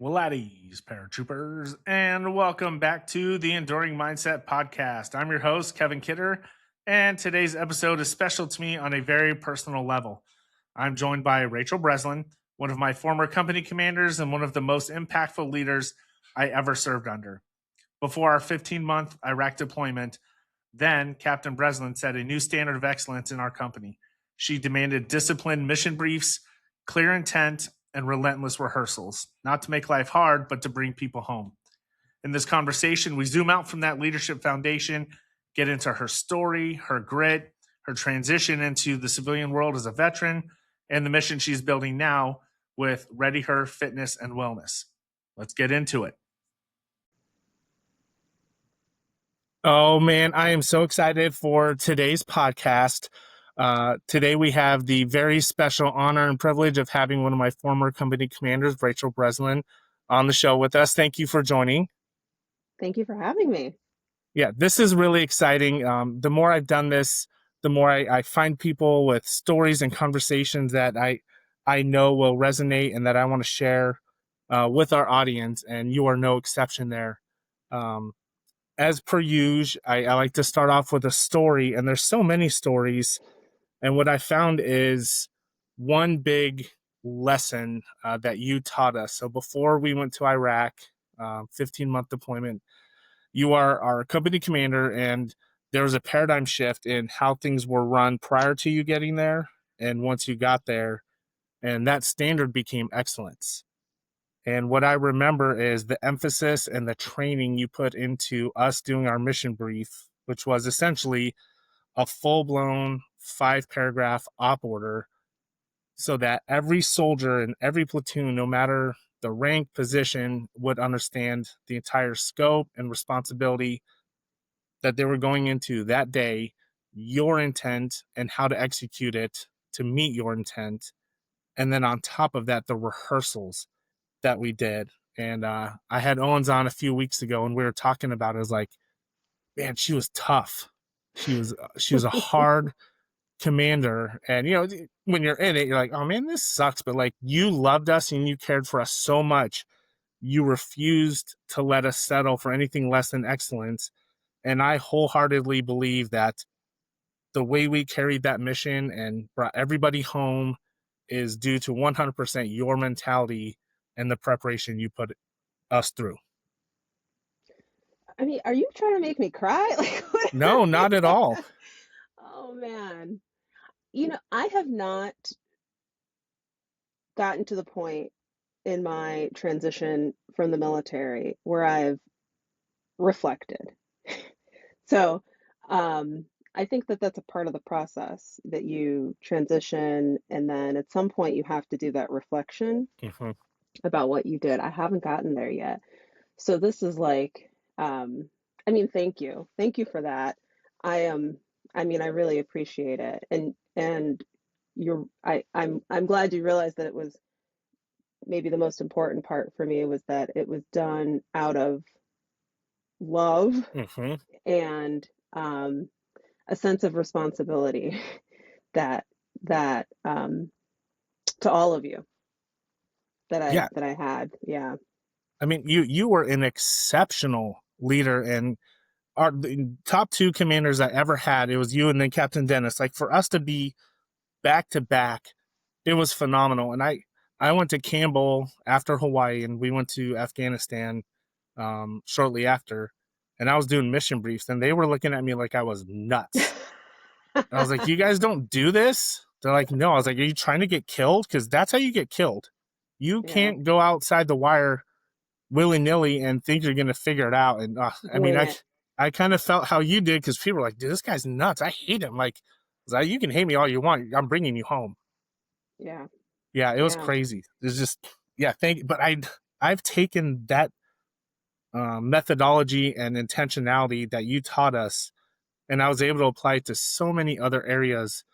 Well, at ease, paratroopers, and welcome back to the Enduring Mindset Podcast. I'm your host, Kevin Kidder, and today's episode is special to me on a very personal level. I'm joined by Rachel Breslin, one of my former company commanders and one of the most impactful leaders I ever served under. Before our 15-month Iraq deployment, then Captain Breslin set a new standard of excellence in our company. She demanded disciplined mission briefs, clear intent, and relentless rehearsals, not to make life hard, but to bring people home. In this conversation, we zoom out from that leadership foundation, get into her story, her grit, her transition into the civilian world as a veteran, and the mission she's building now with ReadyHer Fitness and Wellness. Let's get into it. Oh, man, I am so excited for today's podcast. Today we have the very special honor and privilege of having one of my former company commanders, Rachel Breslin, on the show with us. Thank you for joining. Thank you for having me. Yeah, this is really exciting. The more I've done this, the more I find people with stories and conversations that I know will resonate and that I want to share with our audience, and you are no exception there. As per usual, I like to start off with a story, and there's so many stories. And what I found is one big lesson that you taught us. So before we went to Iraq, 15-month deployment, you are our company commander, and there was a paradigm shift in how things were run prior to you getting there and once you got there, and that standard became excellence. And what I remember is the emphasis and the training you put into us doing our mission brief, which was essentially a full-blown 5-paragraph op order so that every soldier in every platoon, no matter the rank, position, would understand the entire scope and responsibility that they were going into that day, your intent, and how to execute it to meet your intent. And then on top of that, the rehearsals that we did. And I had Owens on a few weeks ago, and we were talking about it. It was like, man, she was tough. She was a hard commander. And when you're in it, you're like, oh man, this sucks. But like, you loved us and you cared for us so much, you refused to let us settle for anything less than excellence. And I wholeheartedly believe that the way we carried that mission and brought everybody home is due to 100% your mentality and the preparation you put us through. I mean, are you trying to make me cry? No, not at all. Oh man. I have not gotten to the point in my transition from the military where I've reflected. So, I think that that's a part of the process that you transition, and then at some point you have to do that reflection Mm-hmm. about what you did. I haven't gotten there yet. So this is like, I mean, thank you. Thank you for that. I mean, I really appreciate it. And I'm glad you realized that it was maybe the most important part for me was that it was done out of love Mm-hmm. and a sense of responsibility that to all of you that I had. Yeah. I mean, you were an exceptional leader, and the top 2 commanders I ever had, it was you and then Captain Dennis. Like, for us to be back to back, it was phenomenal. And I went to Campbell after Hawaii, and we went to Afghanistan shortly after, and I was doing mission briefs, and they were looking at me like I was nuts. And I was like, you guys don't do this? They're like, no. I was like, are you trying to get killed? Because that's how you get killed. You Yeah. can't go outside the wire willy-nilly and think you're going to figure it out. And I mean, I kind of felt how you did, because people were like, dude, this guy's nuts. I hate him. Like, you can hate me all you want. I'm bringing you home. Yeah. Yeah, it was Yeah. crazy. It's just, yeah, but I've taken that methodology and intentionality that you taught us, and I was able to apply it to so many other areas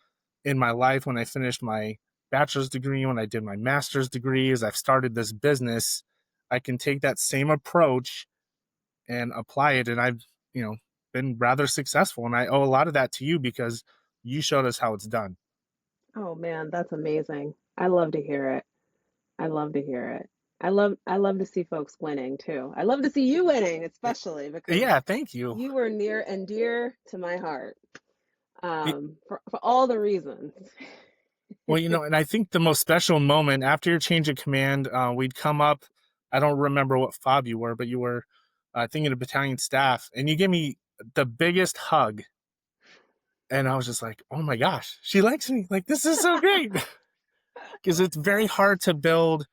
in my life. When I finished my bachelor's degree, when I did my master's degree, as I've started this business, I can take that same approach and apply it. And I've, been rather successful. And I owe a lot of that to you, because you showed us how it's done. Oh man, that's amazing. I love to hear it. I love to hear it. I love to see folks winning too. I love to see you winning, especially because Yeah, thank you. you were near and dear to my heart. For all the reasons. Well, and I think the most special moment after your change of command, we'd come up. I don't remember what fob you were, but you were, I think, in a battalion staff, and you gave me the biggest hug. And I was just like, oh my gosh, she likes me. Like, this is so great. Because it's very hard to build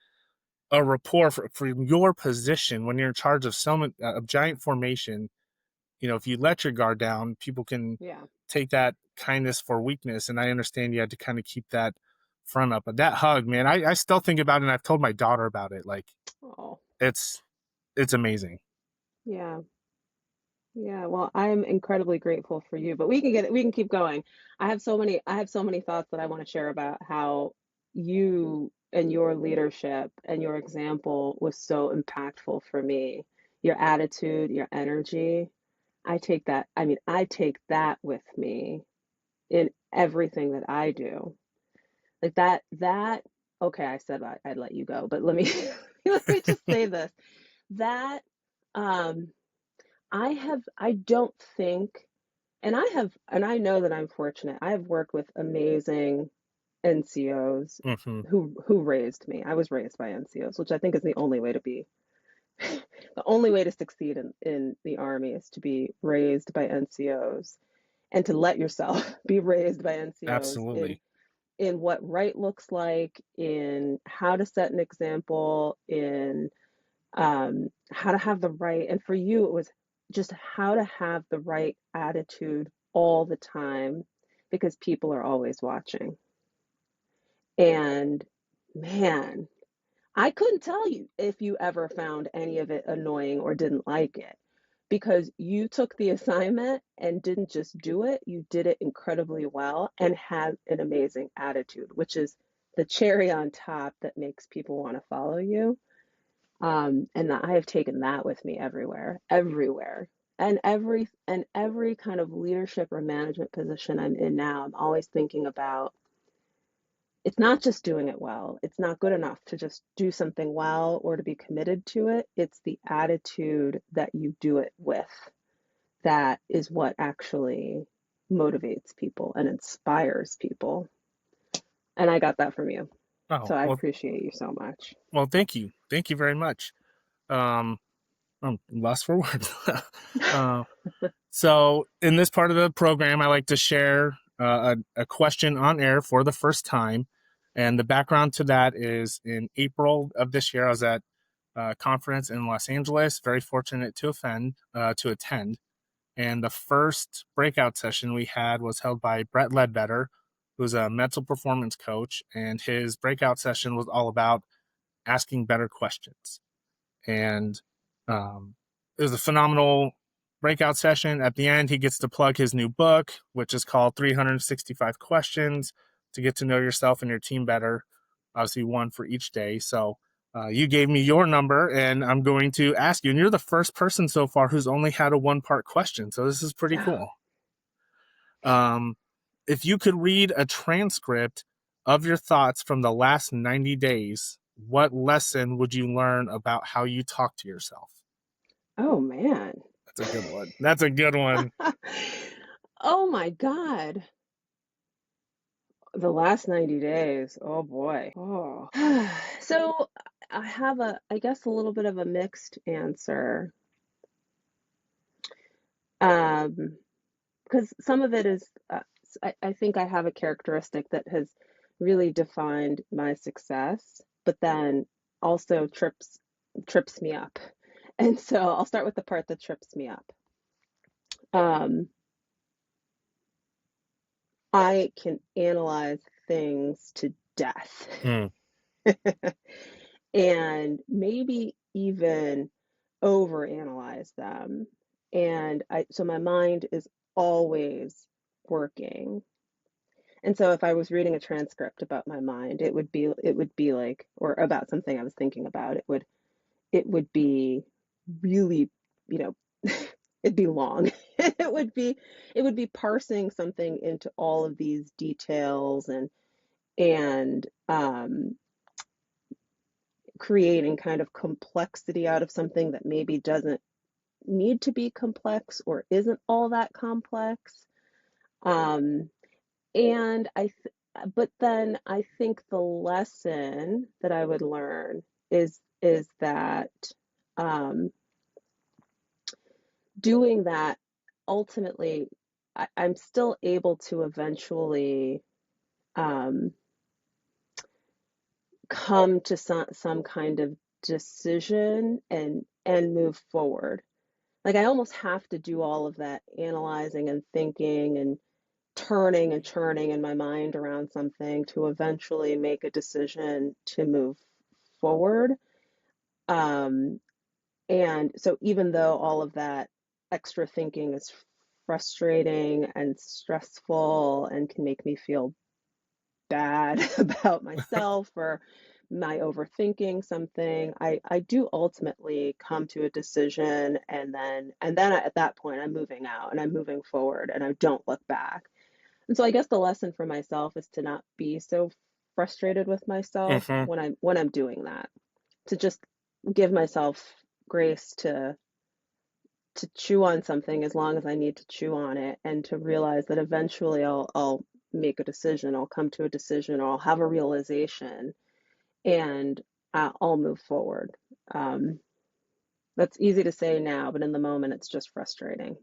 a rapport for your position when you're in charge of some giant formation. If you let your guard down, people can Yeah. take that kindness for weakness. And I understand you had to kind of keep that front up. But that hug, man, I still think about it, and I've told my daughter about it. Like, Oh, it's it's amazing. yeah. Yeah, well, I'm incredibly grateful for you, but we can keep going. I have so many thoughts that I want to share about how you and your leadership and your example was so impactful for me. Your attitude, your energy. I take that with me in everything that I do. Like okay, I said I'd let you go, but let me let me just say this. That um I don't think, and I know that I'm fortunate. I have worked with amazing NCOs Hmm. who raised me. I was raised by NCOs, which I think is the only way to be, the only way to succeed in the Army is to be raised by NCOs and to let yourself be raised by NCOs Absolutely. in what right looks like, in how to set an example, in how to have the right, and for you, it was just how to have the right attitude all the time because people are always watching. And man, I couldn't tell you if you ever found any of it annoying or didn't like it because you took the assignment and didn't just do it, you did it incredibly well and had an amazing attitude, which is the cherry on top that makes people want to follow you. And I have taken that with me everywhere, everywhere. And every kind of leadership or management position I'm in now, I'm always thinking about it's not just doing it well. It's not good enough to just do something well or to be committed to it. It's the attitude that you do it with that is what actually motivates people and inspires people. And I got that from you. Oh, So I well, appreciate you so much. thank you. Thank you very much. Um, I'm lost for words. uh, So, in this part of the program, I like to share a question on air for the first time. And the background to that is in April of this year, I was at a conference in Los Angeles, very fortunate to attend. And the first breakout session we had was held by Brett Ledbetter, who's a mental performance coach. And his breakout session was all about asking better questions. And um, it was a phenomenal breakout session. At the end, he gets to plug his new book, which is called 365 Questions to Get to Know Yourself and Your Team Better. Obviously, one for each day. So you gave me your number, and I'm going to ask you. And you're the first person so far who's only had a one-part question. So this is pretty cool. Um, if you could read a transcript of your thoughts from the last 90 days, what lesson would you learn about how you talk to yourself? Oh man. That's a good one. That's a good one. Oh my God. The last 90 days. Oh boy. Oh. So I have I guess a little bit of a mixed answer. Because some of it is, I think I have a characteristic that has really defined my success, but then also trips me up. And so I'll start with the part that trips me up. Um, I can analyze things to death Mm. and maybe even overanalyze them. So my mind is always working. And so if I was reading a transcript about my mind, it would be like, or about something I was thinking about, it would be really, you know, it'd be long. It would be parsing something into all of these details and creating kind of complexity out of something that maybe doesn't need to be complex or isn't all that complex. Um, and but then I think the lesson that I would learn is that um, doing that ultimately, I'm still able to eventually um, come to some kind of decision and move forward. Like I almost have to do all of that analyzing and thinking and turning and churning in my mind around something to eventually make a decision to move forward. Um, and so even though all of that extra thinking is frustrating and stressful and can make me feel bad about myself or my overthinking something, I do ultimately come to a decision, and then at that point I'm moving out and I'm moving forward and I don't look back. And so I guess the lesson for myself is to not be so frustrated with myself Hmm. when I'm doing that. To just give myself grace to chew on something as long as I need to chew on it, and to realize that eventually I'll make a decision, I'll come to a decision, or I'll have a realization, and I'll move forward. Um, that's easy to say now, but in the moment it's just frustrating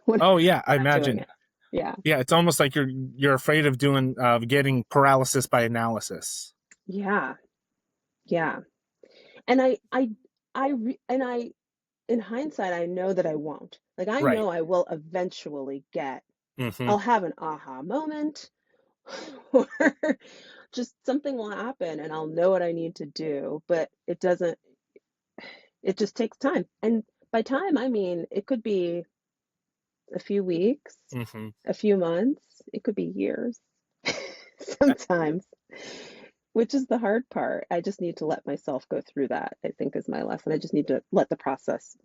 when Oh yeah, I I'm doing imagine. it. Yeah. Yeah, it's almost like you're afraid of doing getting paralysis by analysis. Yeah. Yeah. And I in hindsight, I know that I won't. Like, I Right. know I will eventually Hmm. I'll have an aha moment, or just something will happen and I'll know what I need to do, but it just takes time. And by time, I mean, it could be a few weeks, Hmm. a few months, it could be years sometimes, which is the hard part. I just need to let myself go through that, I think is my lesson. I just need to let the process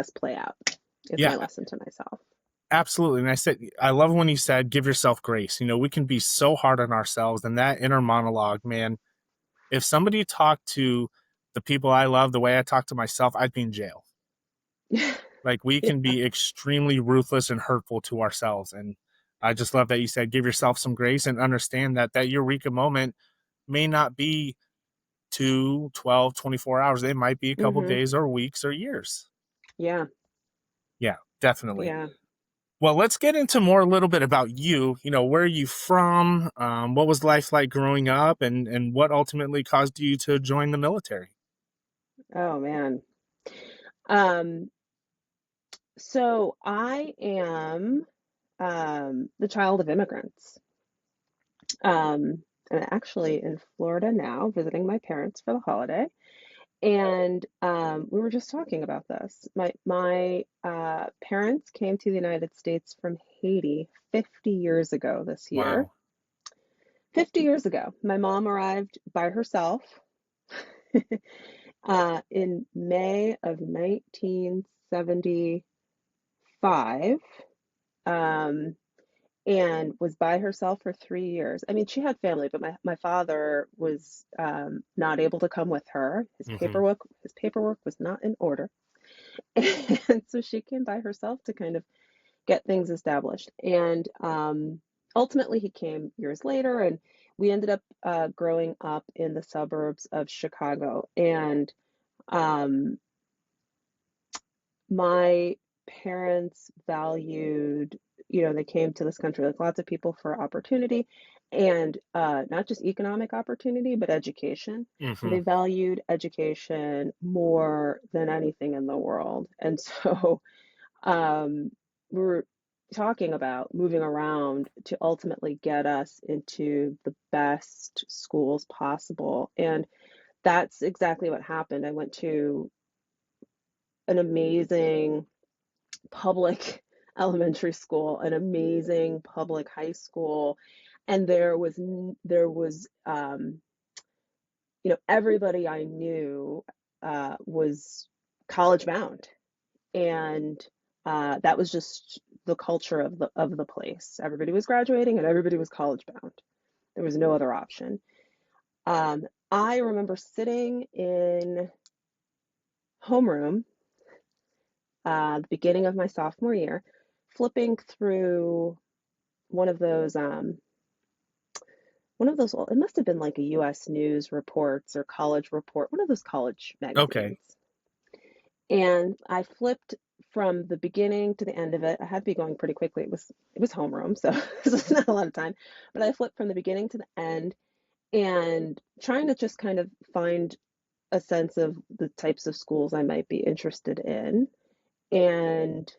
play out is my Yeah, lesson to myself. absolutely. And I love when you said, give yourself grace. We can be so hard on ourselves, and that inner monologue, man. If somebody talked to the people I love the way I talk to myself, I'd be in jail. Like we Yeah. can be extremely ruthless and hurtful to ourselves. And I just love that you said, give yourself some grace and understand that eureka moment may not be 2, 12, 24 hours. It might be a couple Hmm. days or weeks or years. Yeah. Yeah, definitely. Yeah. Well, let's get into more a little bit about you. Where are you from? What was life like growing up, and what ultimately caused you to join the military? Oh man. Um, so I am the child of immigrants. I'm actually in Florida now, visiting my parents for the holiday. And we were just talking about this. My parents came to the United States from Haiti 50 years ago this year. Wow. 50 years ago, my mom arrived by herself in May of 1975, um, and was by herself for 3 years. I mean, she had family, but my father was not able to come with her. Hmm. His paperwork was not in order, and so she came by herself to kind of get things established. And ultimately, he came years later, and we ended up growing up in the suburbs of Chicago. And um, my parents valued, they came to this country like lots of people for opportunity, and not just economic opportunity, but education. And Hmm. they valued education more than anything in the world. And so um, we're talking about moving around to ultimately get us into the best schools possible. And that's exactly what happened. I went to an amazing public elementary school, an amazing public high school, and there was everybody I knew was college bound, and that was just the culture of the place. Everybody was graduating and everybody was college bound. There was no other option. I remember sitting in homeroom, the beginning of my sophomore year, flipping through one of those, it must have been like a US News Reports or College Report, one of those college Okay. magazines. And I flipped from the beginning to the end of it. I had to be going pretty quickly. It was homeroom, so this was not a lot of time. But I flipped from the beginning to the end and trying to just kind of find a sense of the types of schools I might be interested in. And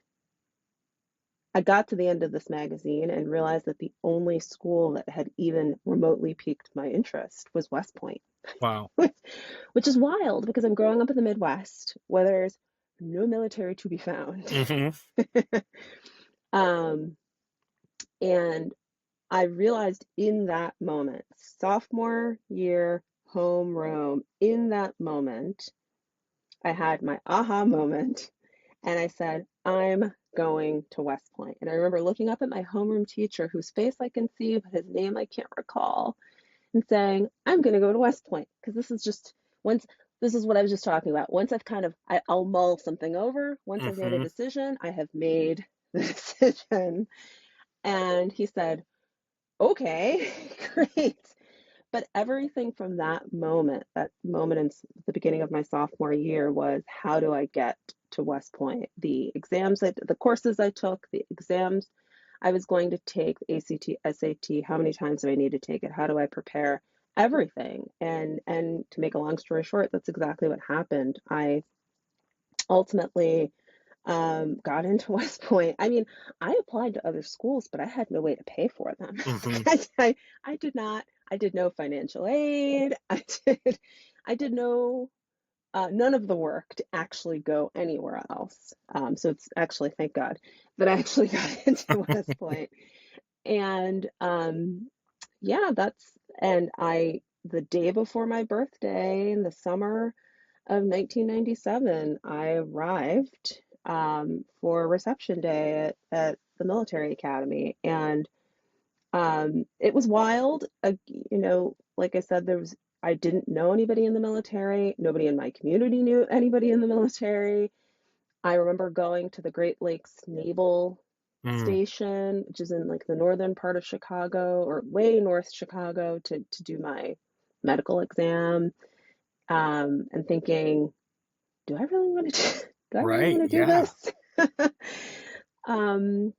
I got to the end of this magazine and realized that the only school that had even remotely piqued my interest was West Point, Wow. which is wild because I'm growing up in the Midwest where there's no military to be found. Hmm. Um, and I realized in that moment, sophomore year homeroom, in that moment, I had my aha moment and I said, I'm going to West Point. And I remember looking up at my homeroom teacher, whose face I can see, but his name I can't recall, and saying, I'm going to go to West Point because this is just once. This is what I was just talking about. Once I've I'll mull something over. Once I've made a Hmm. decision, I have made the decision. And he said, okay, great. But everything from that moment in the beginning of my sophomore year was how do I get to West Point? The courses I took, the exams I was going to take, the ACT, SAT, how many times do I need to take it? How do I prepare? Everything. And to make a long story short, that's exactly what happened. I ultimately got into West Point. I mean, I applied to other schools, but I had no way to pay for them. Hmm. I did not, I did no financial aid. I did no, none of the work to actually go anywhere else. So it's actually, thank God that I actually got into West Point. And yeah, the day before my birthday in the summer of 1997, I arrived for reception day at the military academy. And it was wild. Like I said, I didn't know anybody in the military. Nobody in my community knew anybody in the military. I remember going to the Great Lakes Naval Mm. Station, which is in like the northern part of Chicago or way north Chicago to do my medical exam, and thinking, do I really want to do I really Right. want to do Yeah. this? um,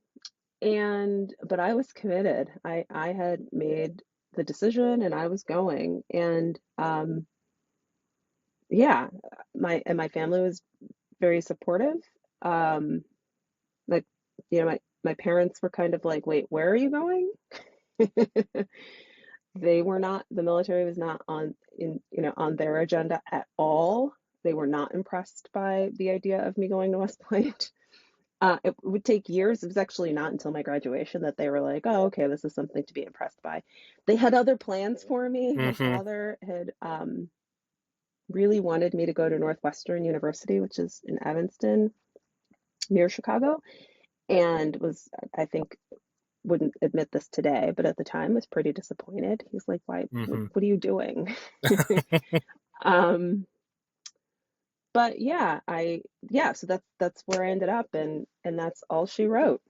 but I was committed. I had made the decision and I was going. And yeah, my family was very supportive. Um, like my parents were kind of like, wait, where are you going? They were not, the military was not on their agenda at all. They were not impressed by the idea of me going to West Point. It would take years. It was actually not until my graduation that they were like, oh, okay, this is something to be impressed by. They had other plans for me. My Hmm. father had really wanted me to go to Northwestern University, which is in Evanston near Chicago, and I think, wouldn't admit this today, but at the time was pretty disappointed. He's like, why, Hmm. what are you doing? um, but yeah, so that's where I ended up, and that's all she wrote.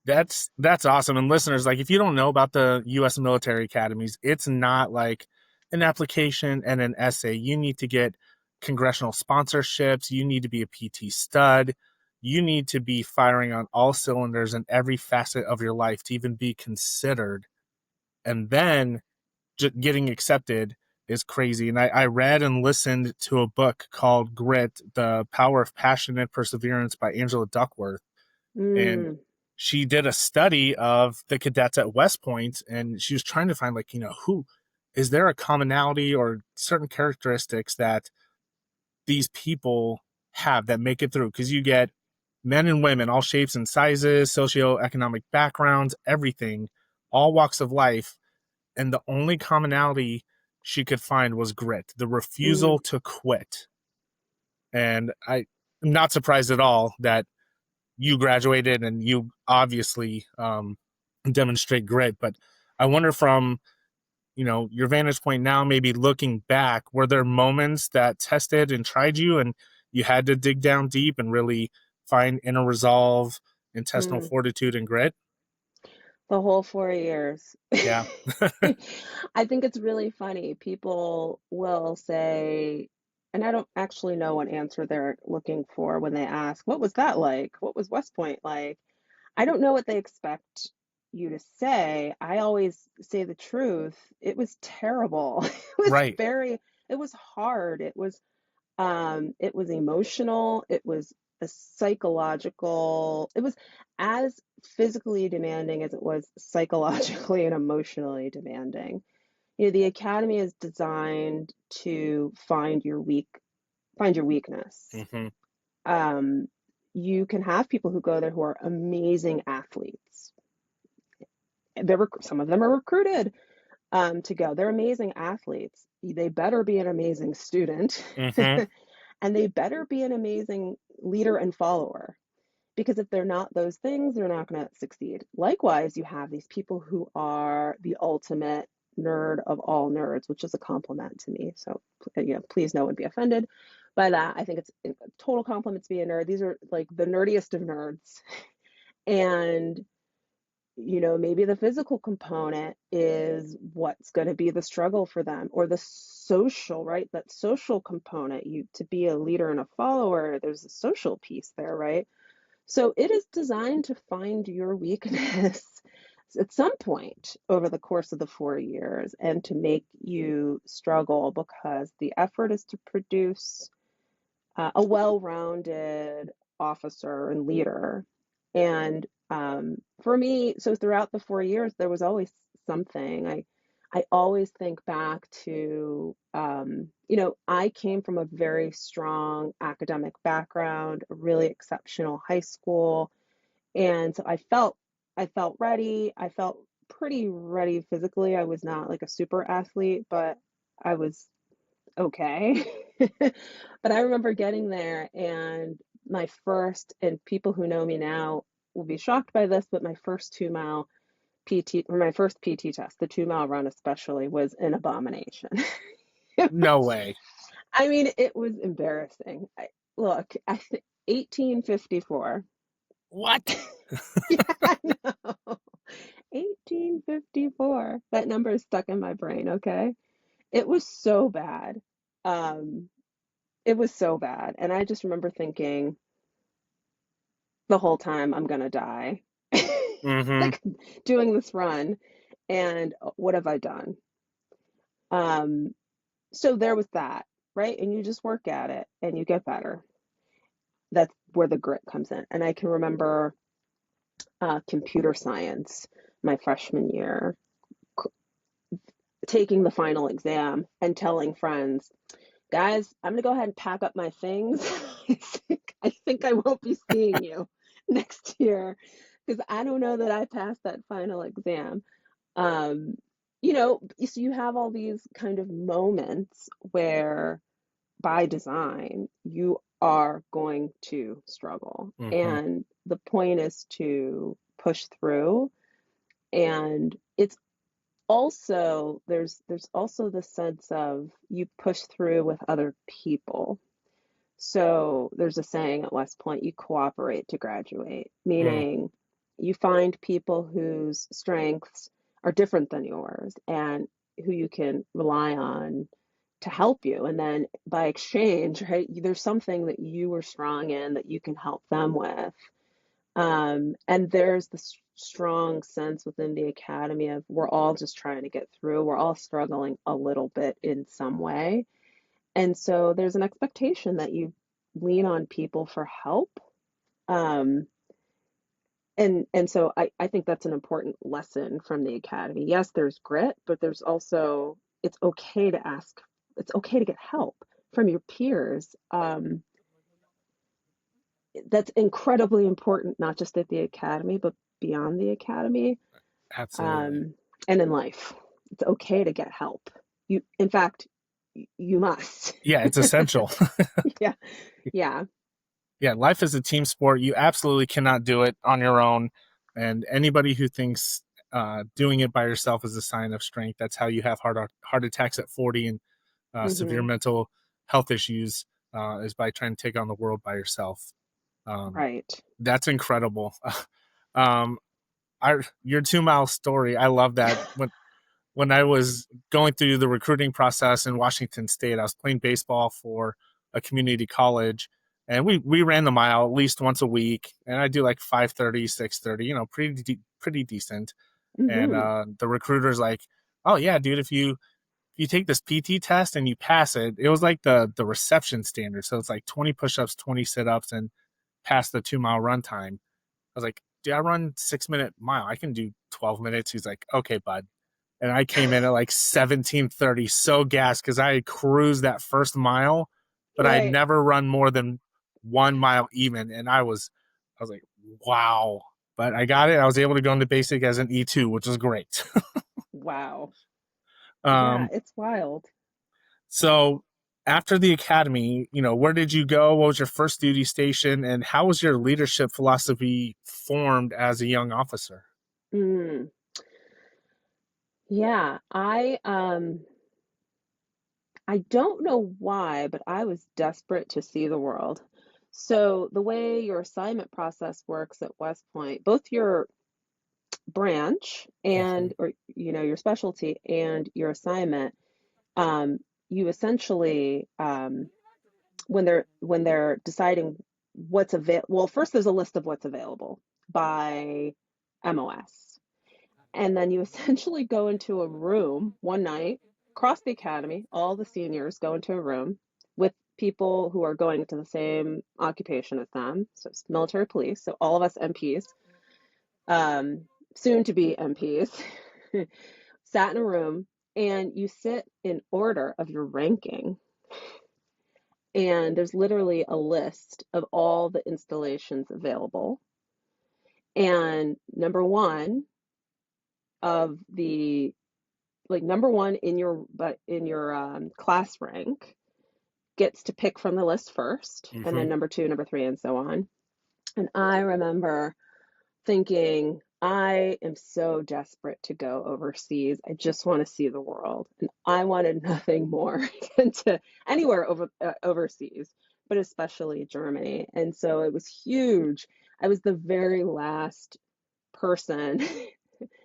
That's awesome. And listeners, like if you don't know about the US military academies, it's not like an application and an essay. You need to get congressional sponsorships, you need to be a PT stud, you need to be firing on all cylinders in every facet of your life to even be considered. And then just getting accepted is crazy. And I read and listened to a book called Grit, The Power of Passionate Perseverance by Angela Duckworth. And Mm, she did a study of the cadets at West Point, and she was trying to find, like, who is there a commonality or certain characteristics that these people have that make it through? Because you get men and women, all shapes and sizes, socioeconomic backgrounds, everything, all walks of life. And the only commonality she could find was grit, the mm, refusal to quit. And I'm not surprised at all that you graduated and you obviously demonstrate grit. But I wonder, from your vantage point now, maybe looking back, were there moments that tested and tried you and you had to dig down deep and really find inner resolve, intestinal Mm, fortitude, and grit? the whole 4 years. Yeah. I think it's really funny. People will say, and I don't actually know what answer they're looking for when they ask, what was that like? What was West Point like? I don't know what they expect you to say. I always say the truth. It was terrible. Right. It was hard. It was emotional. It was a psychological, it was as physically demanding as it was psychologically and emotionally demanding. The academy is designed to find your weakness. Hmm. Um, you can have people who go there who are amazing athletes. Some of them are recruited to go. They're amazing athletes. They better be an amazing student, Hmm. and they better be an amazing leader and follower. Because if they're not those things, they're not going to succeed. Likewise, you have these people who are the ultimate nerd of all nerds, which is a compliment to me. So, please no one be offended. But I think it's a total compliment to be a nerd. These are like the nerdiest of nerds. And maybe the physical component is what's going to be the struggle for them, or the social, right? That social component, to be a leader and a follower, there's a social piece there, right? So it is designed to find your weakness at some point over the course of the 4 years and to make you struggle, because the effort is to produce a well-rounded officer and leader. And for me, so throughout the 4 years, there was always something. I always think back to, I came from a very strong academic background, a really exceptional high school, and so I felt ready. I felt pretty ready physically. I was not like a super athlete, but I was okay. But I remember getting there, and and people who know me now will be shocked by this, but my first 2 mile PT, or my first PT test, the 2 mile run especially, was an abomination. No way. I mean, it was embarrassing. Look, 1854. What? Yeah, I know. 1854. That number is stuck in my brain, okay? It was so bad. Um, It was so bad. And I just remember thinking the whole time, I'm gonna die. Hmm. Like, doing this run, and what have I done? Um, so there was that, right? And you just work at it and you get better. That's where the grit comes in. And I can remember computer science my freshman year, taking the final exam and telling friends, guys, I'm gonna go ahead and pack up my things. I think I won't be seeing you next year, because I don't know that I passed that final exam. Um, so you have all these kind of moments where, by design, you are going to struggle, Hmm. and the point is to push through. And it's also there's also the sense of you push through with other people. So there's a saying at West Point, you cooperate to graduate, Mm. meaning you find people whose strengths are different than yours and who you can rely on to help you. And then by exchange, right, there's something that you were strong in that you can help them with. And there's this strong sense within the academy of, we're all just trying to get through. We're all struggling a little bit in some way. And so there's an expectation that you lean on people for help. Um, and so I think that's an important lesson from the academy. Yes, there's grit, but there's also, it's okay to get help from your peers. That's incredibly important, not just at the academy, but beyond the academy, Absolutely. um, and in life. It's okay to get help. In fact, you must. Yeah, it's essential. Yeah, yeah. Yeah, life is a team sport. You absolutely cannot do it on your own. And anybody who thinks doing it by yourself is a sign of strength. That's how you have heart attacks at 40 and severe Mm-hmm. mental health issues, is by trying to take on the world by yourself. Um, Right. that's incredible. um, your 2 mile story, I love that. When I was going through the recruiting process in Washington State, I was playing baseball for a community college, and we ran the mile at least once a week, and I do like 5:30, 6:30, pretty decent. And Mm-hmm. the recruiter's like, "Oh yeah, dude, if you take this PT test and you pass it, it was like the reception standard, so it's like 20 push-ups, 20 sit-ups, and pass the 2 mile run time." I was like, "Dude, I run 6 minute mile. I can do 12 minutes." He's like, "Okay, bud." And I came in at like 17:30, so gassed because I had cruised that first mile, but I had Right. never run more than 1 mile even. And I was like, wow. But I got it. I was able to go into basic as an E2, which was great. Wow. Yeah, um, it's wild. so after the academy, where did you go? What was your first duty station? And how was your leadership philosophy formed as a young officer? Mm. Yeah, I don't know why, but I was desperate to see the world. So the way your assignment process works at West Point, both your branch Mhm. and or your specialty and your assignment, um, you essentially when they're deciding what's available, well, first there's a list of what's available by MOS. And then you essentially go into a room one night, across the academy, all the seniors go into a room with people who are going to the same occupation as them. So it's military police. So all of us MPs, um, soon to be MPs, sat in a room and you sit in order of your ranking. And there's literally a list of all the installations available. And of the number one in your class rank gets to pick from the list first, and Mhm. then number two, number three, and so on. And I remember thinking, I am so desperate to go overseas. I just want to see the world, and I wanted nothing more than to anywhere overseas, but especially Germany. And so it was huge. I was the very last person.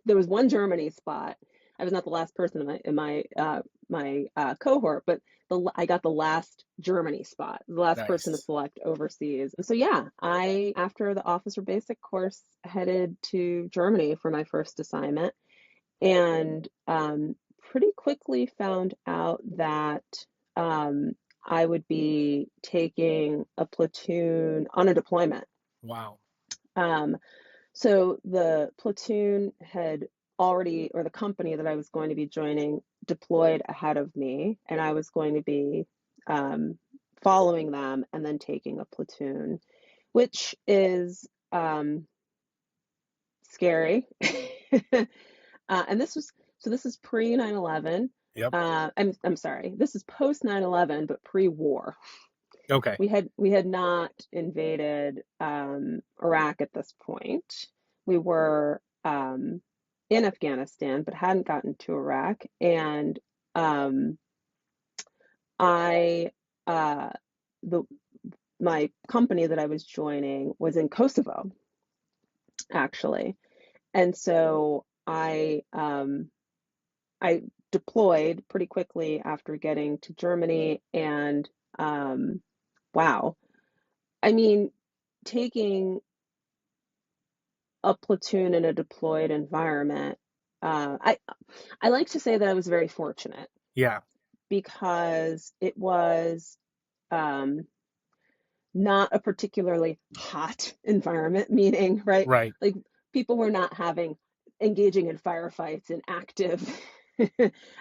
There was one Germany spot. I was not the last person in my cohort, but I got the last Germany spot, the last person to Nice. select overseas. And so yeah, I after the officer basic course headed to Germany for my first assignment, and pretty quickly found out that um, I would be taking a platoon on a deployment. Wow. Um, so the platoon had already, or the company that I was going to be joining, deployed ahead of me, and I was going to be um, following them and then taking a platoon, which is scary. And this is pre 9/11. Yep. I'm sorry, this is post 9/11, but pre-war. Okay. We had not invaded Iraq at this point. We were in Afghanistan, but hadn't gotten to Iraq. And um, I uh, the my company that I was joining was in Kosovo, actually. And so I deployed pretty quickly after getting to Germany, and wow, I mean, taking a platoon in a deployed environment, uh, I I like to say that I was very fortunate Yeah. because it was um, not a particularly hot environment, meaning, right? Right. Like people were not engaging in firefights and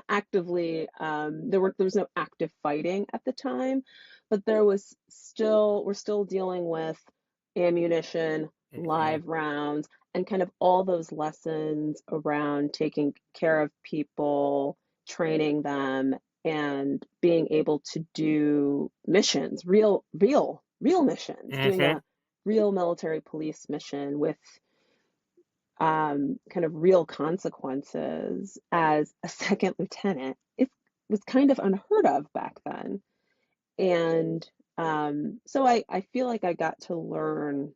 actively, there was no active fighting at the time, but we're still dealing with ammunition, Mhm. live rounds, and kind of all those lessons around taking care of people, training them, and being able to do missions, real missions, doing Mhm. a real military police mission with kind of real consequences as a second lieutenant, it was kind of unheard of back then. And so I feel like I got to learn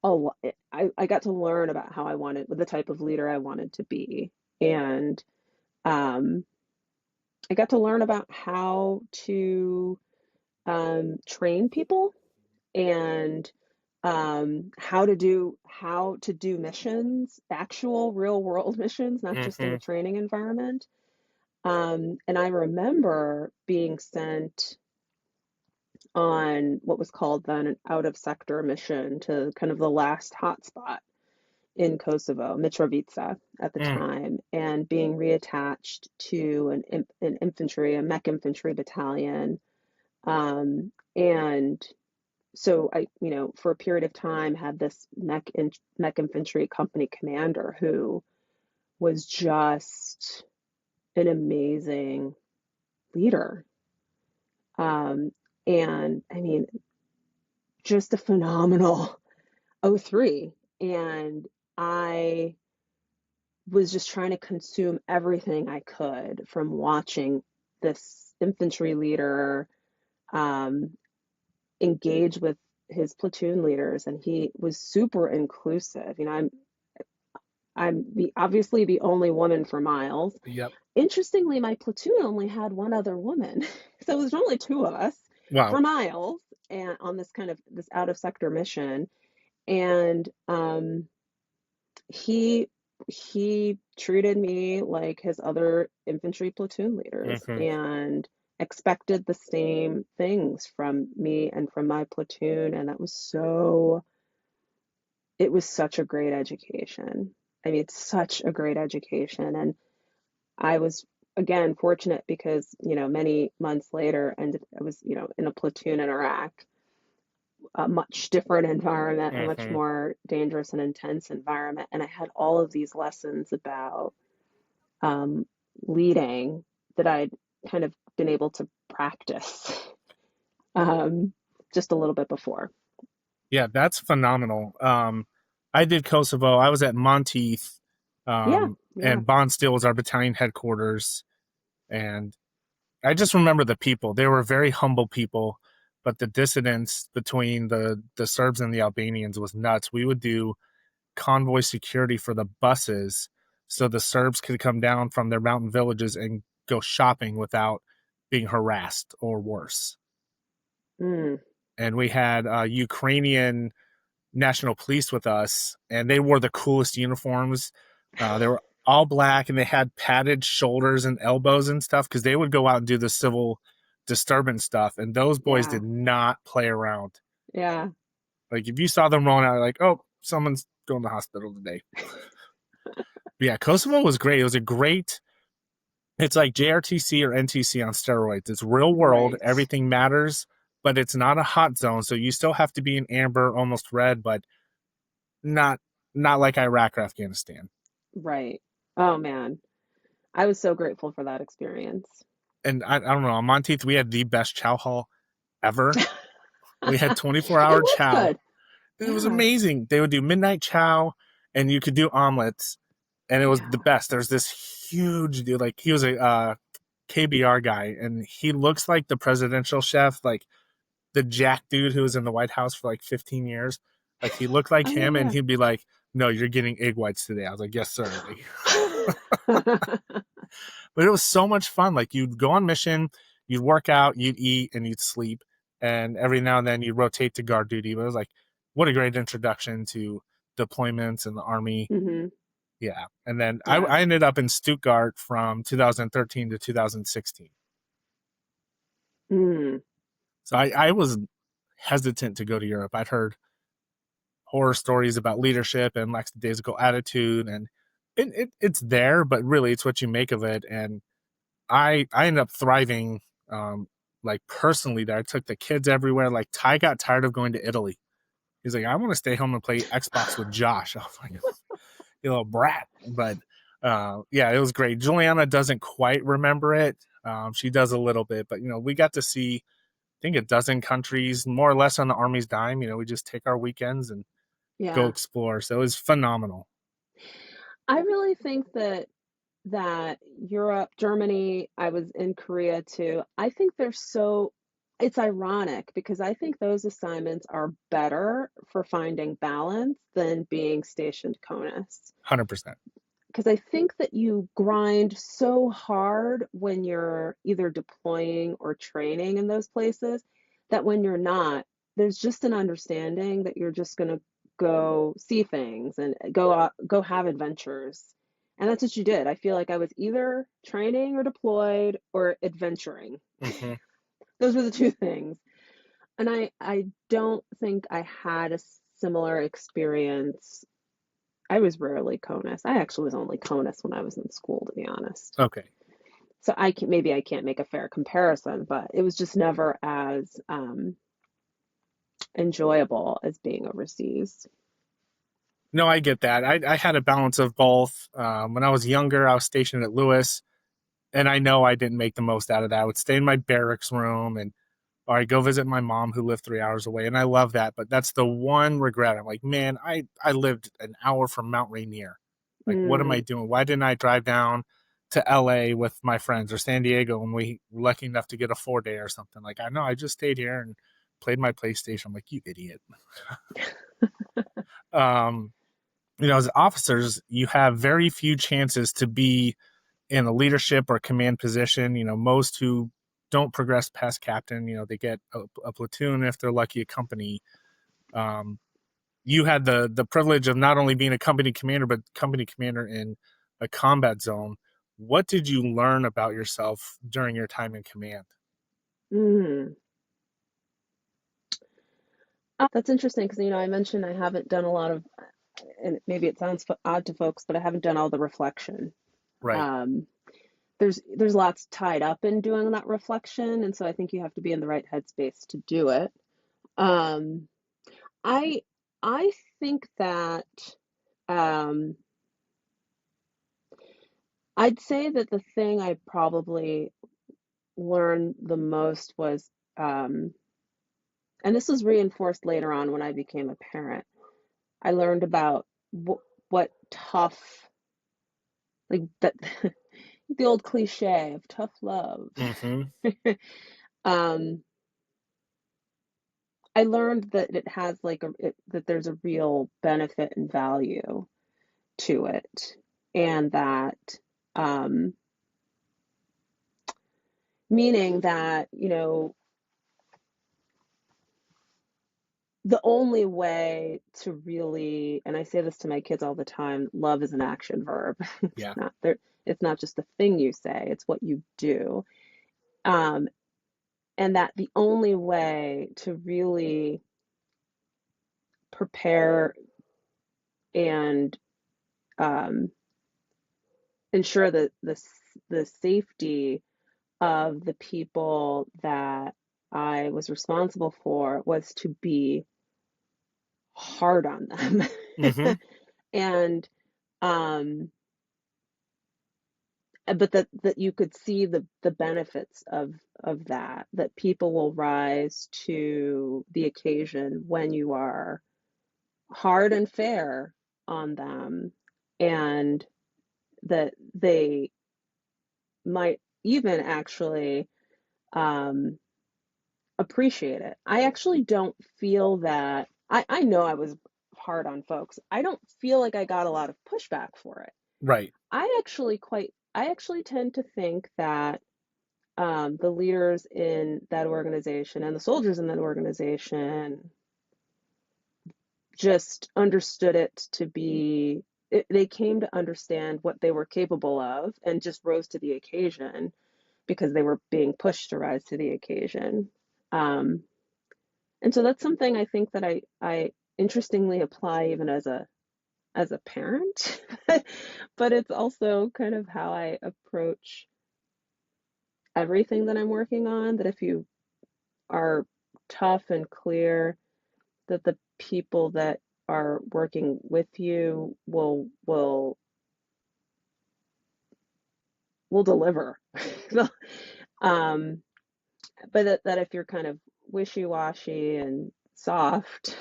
a lot. I got to learn about how I wanted, the type of leader I wanted to be. And um, I got to learn about how to train people and how to do missions, actual real world missions, not just in Mm-hmm. a training environment. And I remember being sent on what was called then an out of sector mission to kind of the last hotspot in Kosovo, Mitrovica at the Mm. time, and being reattached to an infantry, a mech infantry battalion. And so I, for a period of time had this mech infantry company commander who was just an amazing leader. Um, and I mean, just a phenomenal '03. And I was just trying to consume everything I could from watching this infantry leader um, engage with his platoon leaders, and he was super inclusive. Obviously the only woman for miles. Yep. Interestingly, my platoon only had one other woman, so there's only two of us Wow. for miles, and on this out of sector mission. And he he treated me like his other infantry platoon leaders Mm-hmm. and expected the same things from me and from my platoon, and it was such a great education. I mean, it's such a great education. And I was, again, fortunate because, many months later, and I was, in a platoon in Iraq, a much different environment, a much Mm-hmm. more dangerous and intense environment. And I had all of these lessons about um, leading that I'd kind of been able to practice um, just a little bit before. Yeah, that's phenomenal. I did Kosovo. I was at Monteith, Yeah, yeah. and Bondsteel was our battalion headquarters. And I just remember the people. They were very humble people, but the dissonance between the Serbs and the Albanians was nuts. We would do convoy security for the buses so the Serbs could come down from their mountain villages and go shopping without being harassed or worse. Mm, And we had Ukrainian national police with us, and they wore the coolest uniforms. They were all black, and they had padded shoulders and elbows and stuff because they would go out and do the civil disturbance stuff. And those boys yeah, did not play around. yeah. Like if you saw them rolling out, like, oh, someone's going to the hospital today. But yeah, Kosovo was great. It was a great. It's like JRTC or NTC on steroids. It's real world. Right, Everything matters, but it's not a hot zone. So you still have to be in amber, almost red, but not not like Iraq or Afghanistan. right. Oh man, I was so grateful for that experience. And I don't know, on Monteith, we had the best chow hall ever. We had It 24-hour was chow. good. It was Yeah, amazing. They would do midnight chow, and you could do omelets, and it was the yeah. best. There's this huge dude, like he was a KBR guy, and he looks like the presidential chef, like the Jack dude who was in the White House for like 15 years. Like he looked like Oh yeah, him, and yeah. he'd be like, "No, you're getting egg whites today." I was like, "Yes, sir." Like, but it was so much fun. Like you'd go on mission, you'd work out, you'd eat, and you'd sleep. And every now and then you'd rotate to guard duty. But it was like, what a great introduction to deployments and the army. hmm Yeah. And then Yeah. I ended up in Stuttgart from 2013 to 2016. Mm, So I was hesitant to go to Europe. I'd heard horror stories about leadership and lackadaisical attitude, and it's there, but really it's what you make of it. And I ended up thriving, um, like personally there. I took the kids everywhere. Like Ty got tired of going to Italy. He's like, I want to stay home and play Xbox with Josh. I was like, you little brat. But yeah, it was great. Juliana doesn't quite remember it. She does a little bit, but we got to see, I think, a dozen countries more or less on the Army's dime. We just take our weekends and go yeah. explore. So it was phenomenal. I really think that Europe, Germany, I was in Korea too. I think they're so, it's ironic because I think those assignments are better for finding balance than being stationed CONUS. 100%. Because I think that you grind so hard when you're either deploying or training in those places that when you're not, there's just an understanding that you're just going to go see things and go out, go have adventures. And that's what you did. I feel like I was either training or deployed or adventuring. Hmm. Those were the two things. And I don't think I had a similar experience. I was rarely CONUS. I actually was only CONUS when I was in school, to be honest. Okay. So I can maybe I can't make a fair comparison, but it was just never as enjoyable as being overseas. No, I get that. I had a balance of both. When I was younger, I was stationed at Lewis, and I know I didn't make the most out of that. I would stay in my barracks room and or I go visit my mom who lived 3 hours away, and I love that. But that's the one regret. I'm like, man, I lived an hour from Mount Rainier. Like, what am I Mm, doing? Why didn't I drive down to LA with my friends or San Diego when we were lucky enough to get a 4 day or something? Like, I know I just stayed here and played my PlayStation. I'm like, you idiot. Um, as officers, you have very few chances to be in a leadership or command position. Most who don't progress past captain, they get a platoon, if they're lucky, a company. Um, you had the privilege of not only being a company commander, but company commander in a combat zone. What did you learn about yourself during your time in command? mm. That's interesting because I mentioned I haven't done a lot of, and maybe it sounds odd to folks, but I haven't done all the reflection. Right. Um, there's lots tied up in doing that reflection, and so I think you have to be in the right headspace to do it. Um, I I think that um, I'd say that the thing I probably learned the most was, and this was reinforced later on when I became a parent. I learned about what tough, like that, the old cliche of tough love. Mm-hmm. um, I learned that it has that there's a real benefit and value to it, and that um, meaning that the only way to really, and I say this to my kids all the time, love is an action verb. It's Yeah. not there, it's not just a thing you say, it's what you do. Um, and that the only way to really prepare and um, ensure that the safety of the people that I was responsible for was to be hard on them. Mm-hmm. And um but that you could see the benefits of that people will rise to the occasion when you are hard and fair on them, and that they might even actually um appreciate it. I actually don't feel that I know I was hard on folks. I don't feel like I got a lot of pushback for it. Right. I actually tend to think that the leaders in that organization and the soldiers in that organization just understood it to be, they came to understand what they were capable of and just rose to the occasion because they were being pushed to rise to the occasion. Um, and so that's something I think that I interestingly apply even as a parent, but it's also kind of how I approach everything that I'm working on. That if you are tough and clear, that the people that are working with you will deliver. um, but that if you're kind of wishy-washy and soft,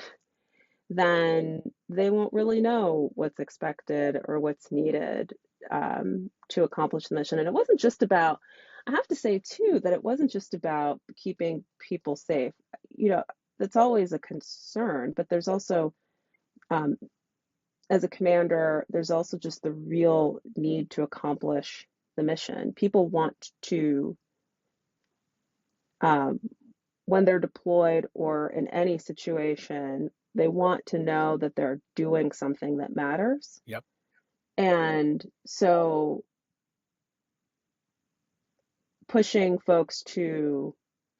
then they won't really know what's expected or what's needed to accomplish the mission. And it wasn't just about, I have to say too, that it wasn't just about keeping people safe. You know, that's always a concern, but there's also, um, as a commander, there's also just the real need to accomplish the mission. People want to, um, when they're deployed or in any situation, they want to know that they're doing something that matters. Yep. And so pushing folks to,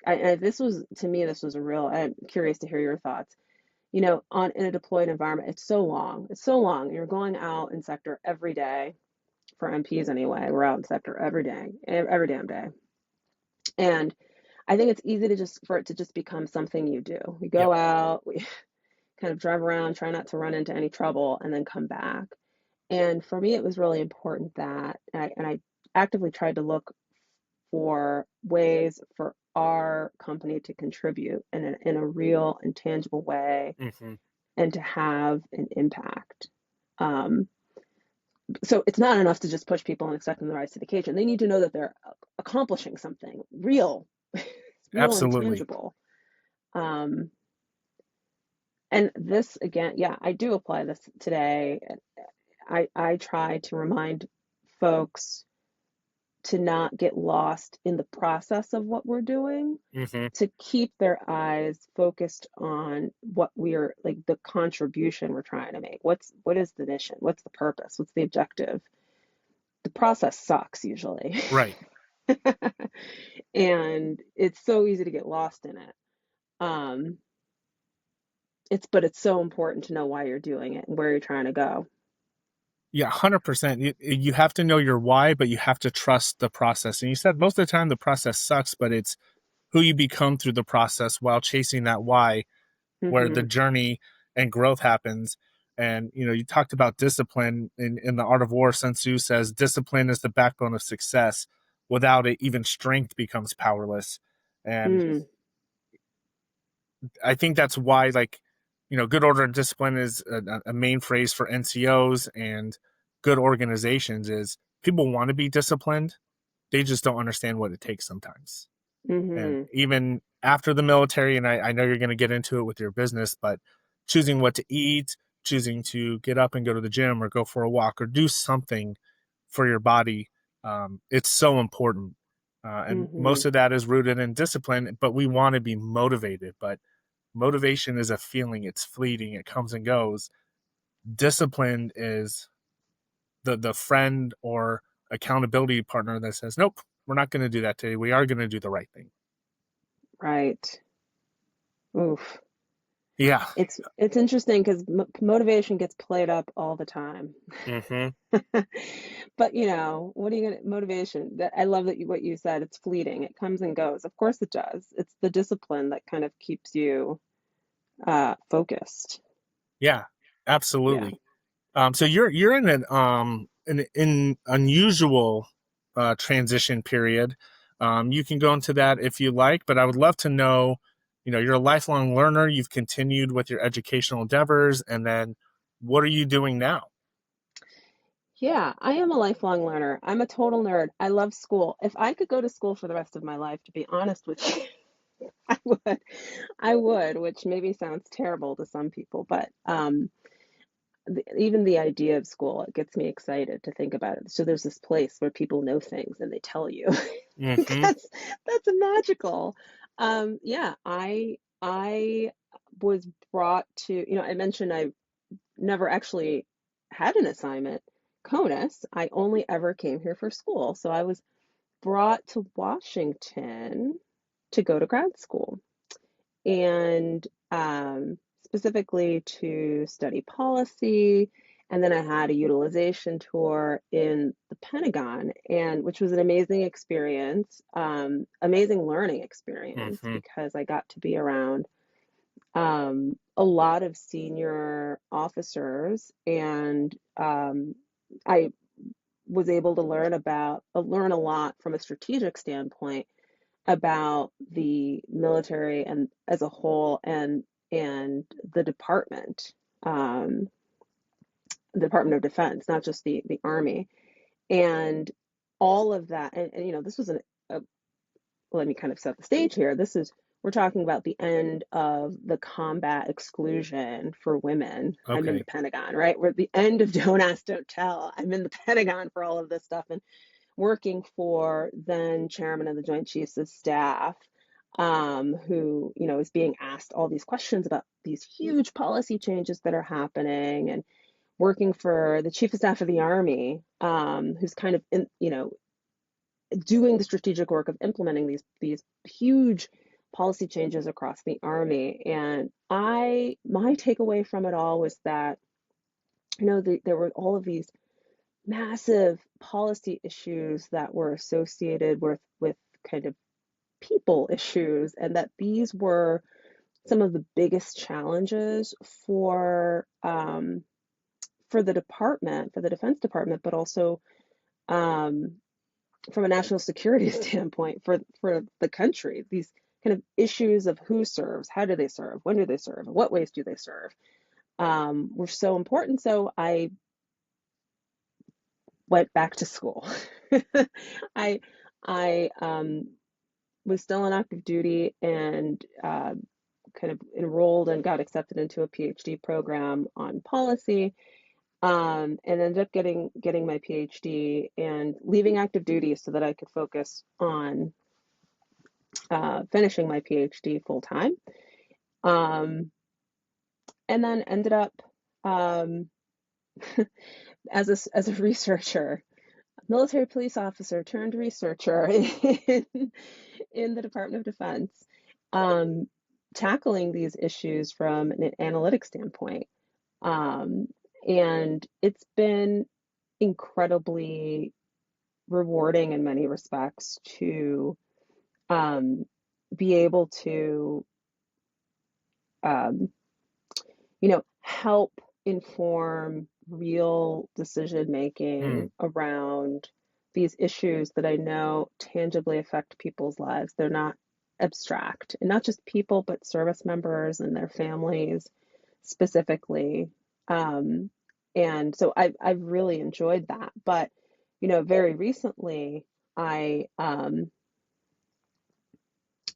this was, to me, this was a real, I'm curious to hear your thoughts. You know, on in a deployed environment, it's so long. It's so long. You're going out in sector every day for MPs anyway. We're out in sector every day, every damn day. And I think it's easy to just for it to just become something you do. We Yep. go out, we kind of drive around, try not to run into any trouble, and then come back. And for me, it was really important that, and I actively tried to look for ways for our company to contribute in a real and tangible way Hmm. and to have an impact. Um, so it's not enough to just push people and expect them to rise to the occasion. They need to know that they're accomplishing something real, it's real and Absolutely. tangible. Um, and this again, yeah, I do apply this today. I try to remind folks to not get lost in the process of what we're doing, Hmm. to keep their eyes focused on what we're like the contribution we're trying to make. What is the mission? What's the purpose? What's the objective? The process sucks usually. Right. And it's so easy to get lost in it. Um, but it's so important to know why you're doing it and where you're trying to go. Yeah, 100%. You have to know your why, but you have to trust the process. And you said most of the time the process sucks, but it's who you become through the process while chasing that why, where the Hmm. journey and growth happens. And you talked about discipline in the Art of War. Sun Tzu says discipline is the backbone of success. Without it, even strength becomes powerless. And Mm, I think that's why, like, good order and discipline is a main phrase for NCOs and good organizations. Is people want to be disciplined, they just don't understand what it takes sometimes. And hmm. even after the military, and I know you're going to get into it with your business, but choosing what to eat, choosing to get up and go to the gym or go for a walk or do something for your body, it's so important. And Hmm. most of that is rooted in discipline, but we want to be motivated. But motivation is a feeling, it's fleeting, it comes and goes. Discipline is the friend or accountability partner that says, nope, we're not going to do that today. We are going to do the right thing. Right. Oof. Yeah. It's interesting because motivation gets played up all the time. Hmm. But what are you gonna motivation? That I love that what you said. It's fleeting. It comes and goes. Of course it does. It's the discipline that kind of keeps you focused. Yeah, Yeah. absolutely. So you're in an unusual transition period. You can go into that if you like, but I would love to know. You're a lifelong learner. You've continued with your educational endeavors, and then what are you doing now? Yeah, I am a lifelong learner. I'm a total nerd. I love school. If I could go to school for the rest of my life, to be honest with you, I would. I would, which maybe sounds terrible to some people, but even the idea of school, it gets me excited to think about it. So there's this place where people know things and they tell you. Hmm. That's magical. Yeah, I was brought to, I mentioned I never actually had an assignment. CONUS, I only ever came here for school. So I was brought to Washington to go to grad school and specifically to study policy. And then I had a utilization tour in the Pentagon, and which was an amazing experience, amazing learning experience Hmm. because I got to be around a lot of senior officers, and I was able to learn a lot from a strategic standpoint about the military and as a whole, and um, the Department of Defense, not just the Army, and all of that. And this was a let me kind of set the stage here. We're talking about the end of the combat exclusion for women. I'm in the Okay. Pentagon, right? We're at the end of Don't Ask, Don't Tell. I'm in the Pentagon for all of this stuff and working for then Chairman of the Joint Chiefs of Staff, who, is being asked all these questions about these huge policy changes that are happening, and working for the Chief of Staff of the Army, who's kind of doing the strategic work of implementing these huge policy changes across the Army. And my takeaway from it all was that there were all of these massive policy issues that were associated with kind of people issues, and that these were some of the biggest challenges for the department, for the Defense Department, but also um, from a national security standpoint for the country. These kind of issues of who serves, how do they serve, when do they serve, what ways do they serve, were so important. So I went back to school. I I was still on active duty, and kind of enrolled and got accepted into a PhD program on policy, and ended up getting my PhD and leaving active duty so that I could focus on finishing my PhD full time. Um, and then ended up um, as a researcher, military police officer turned researcher in the Department of Defense, um, tackling these issues from an analytic standpoint. Um, and it's been incredibly rewarding in many respects to um, be able to, um, help inform real decision Hmm. making around these issues that I know tangibly affect people's lives. They're not abstract, and not just people, but service members and their families specifically. Um, and so I've really enjoyed that. But, very recently, I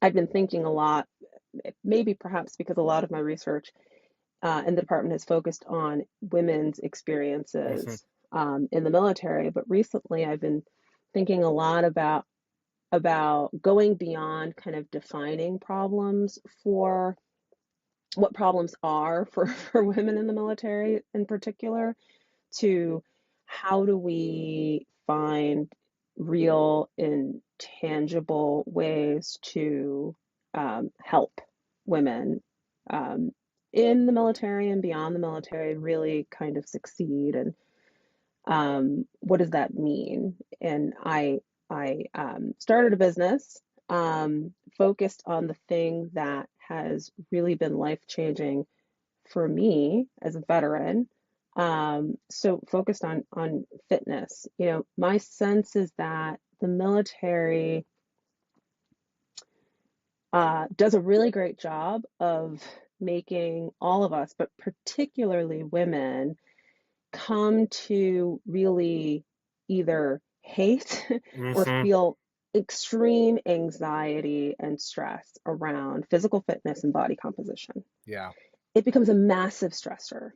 I've been thinking a lot, maybe perhaps because a lot of my research in the department has focused on women's Hmm. experiences in the military. But recently, I've been thinking a lot about going beyond kind of defining problems for what problems are for, for women in the military in particular, to how do we find real and tangible ways to help women um, in the military and beyond the military really kind of succeed. And what does that mean? And I started a business focused on the thing that has really been life changing for me as a veteran. So focused on fitness. My sense is that the military does a really great job of making all of us, but particularly women, come to really either hate or Hmm. feel extreme anxiety and stress around physical fitness and body composition. Yeah. It becomes a massive stressor.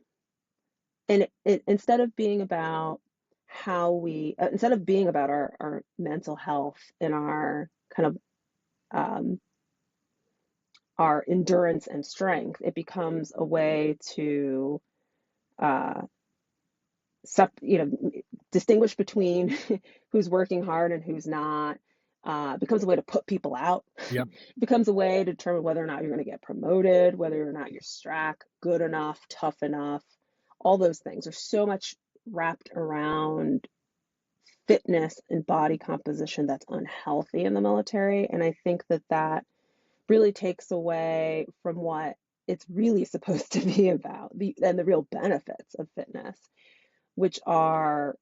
And instead of being about instead of being about our mental health and our kind of um, our endurance and strength, it becomes a way to uh, distinguish between who's working hard and who's not. Becomes a way to put people out. Yep. Becomes a way to determine whether or not you're going to get promoted, whether or not you're strack, good enough, tough enough. All those things are so much wrapped around fitness and body composition that's unhealthy in the military. And I think that really takes away from what it's really supposed to be about, and the real benefits of fitness, which are,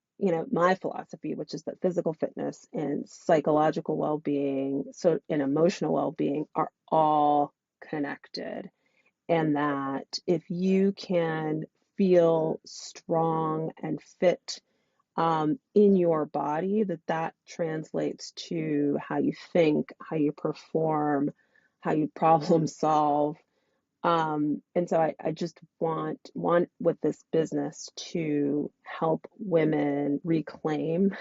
my philosophy, which is that physical fitness and psychological well-being, and emotional well-being are all connected. and that if you can feel strong and fit in your body, that translates to how you think, how you perform, how you problem solve. And so I just want with this business to help women reclaim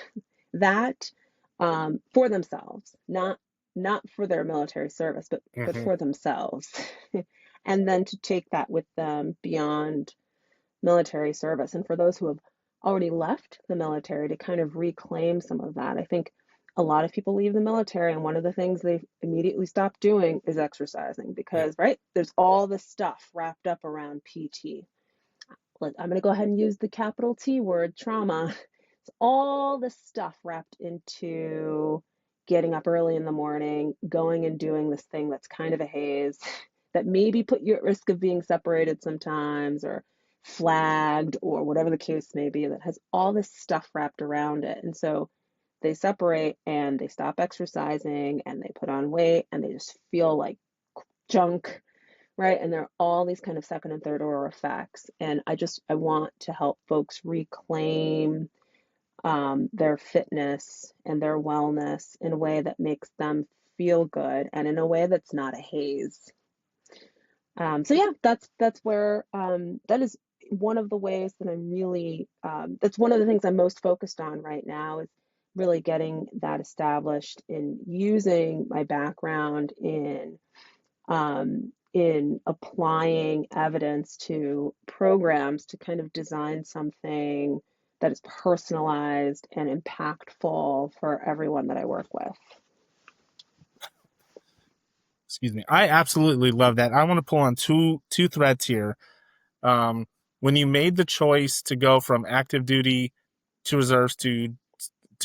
that for themselves, not for their military service, but Hmm. for themselves, and then to take that with them beyond military service. And for those who have already left the military, to kind of reclaim some of that. I think a lot of people leave the military, and one of the things they immediately stop doing is exercising Yep. because, right, there's all this stuff wrapped up around PT. Like, I'm going to go ahead and use the capital T word, trauma. It's all this stuff wrapped into getting up early in the morning, going and doing this thing that's kind of a haze, that maybe put you at risk of being separated sometimes or flagged or whatever the case may be, that has all this stuff wrapped around it. And so they separate and they stop exercising and they put on weight and they just feel like junk, right? And there are all these kind of second and third order effects. And I want to help folks reclaim their fitness and their wellness in a way that makes them feel good and in a way that's not a haze. So yeah, that's where that is one of the ways that I'm really that's one of the things I'm most focused on right now is really getting that established in using my background in applying evidence to programs to kind of design something that is personalized and impactful for everyone that I work with. Excuse me. I absolutely love that. I want to pull on two threads here. Um, when you made the choice to go from active duty to reserves to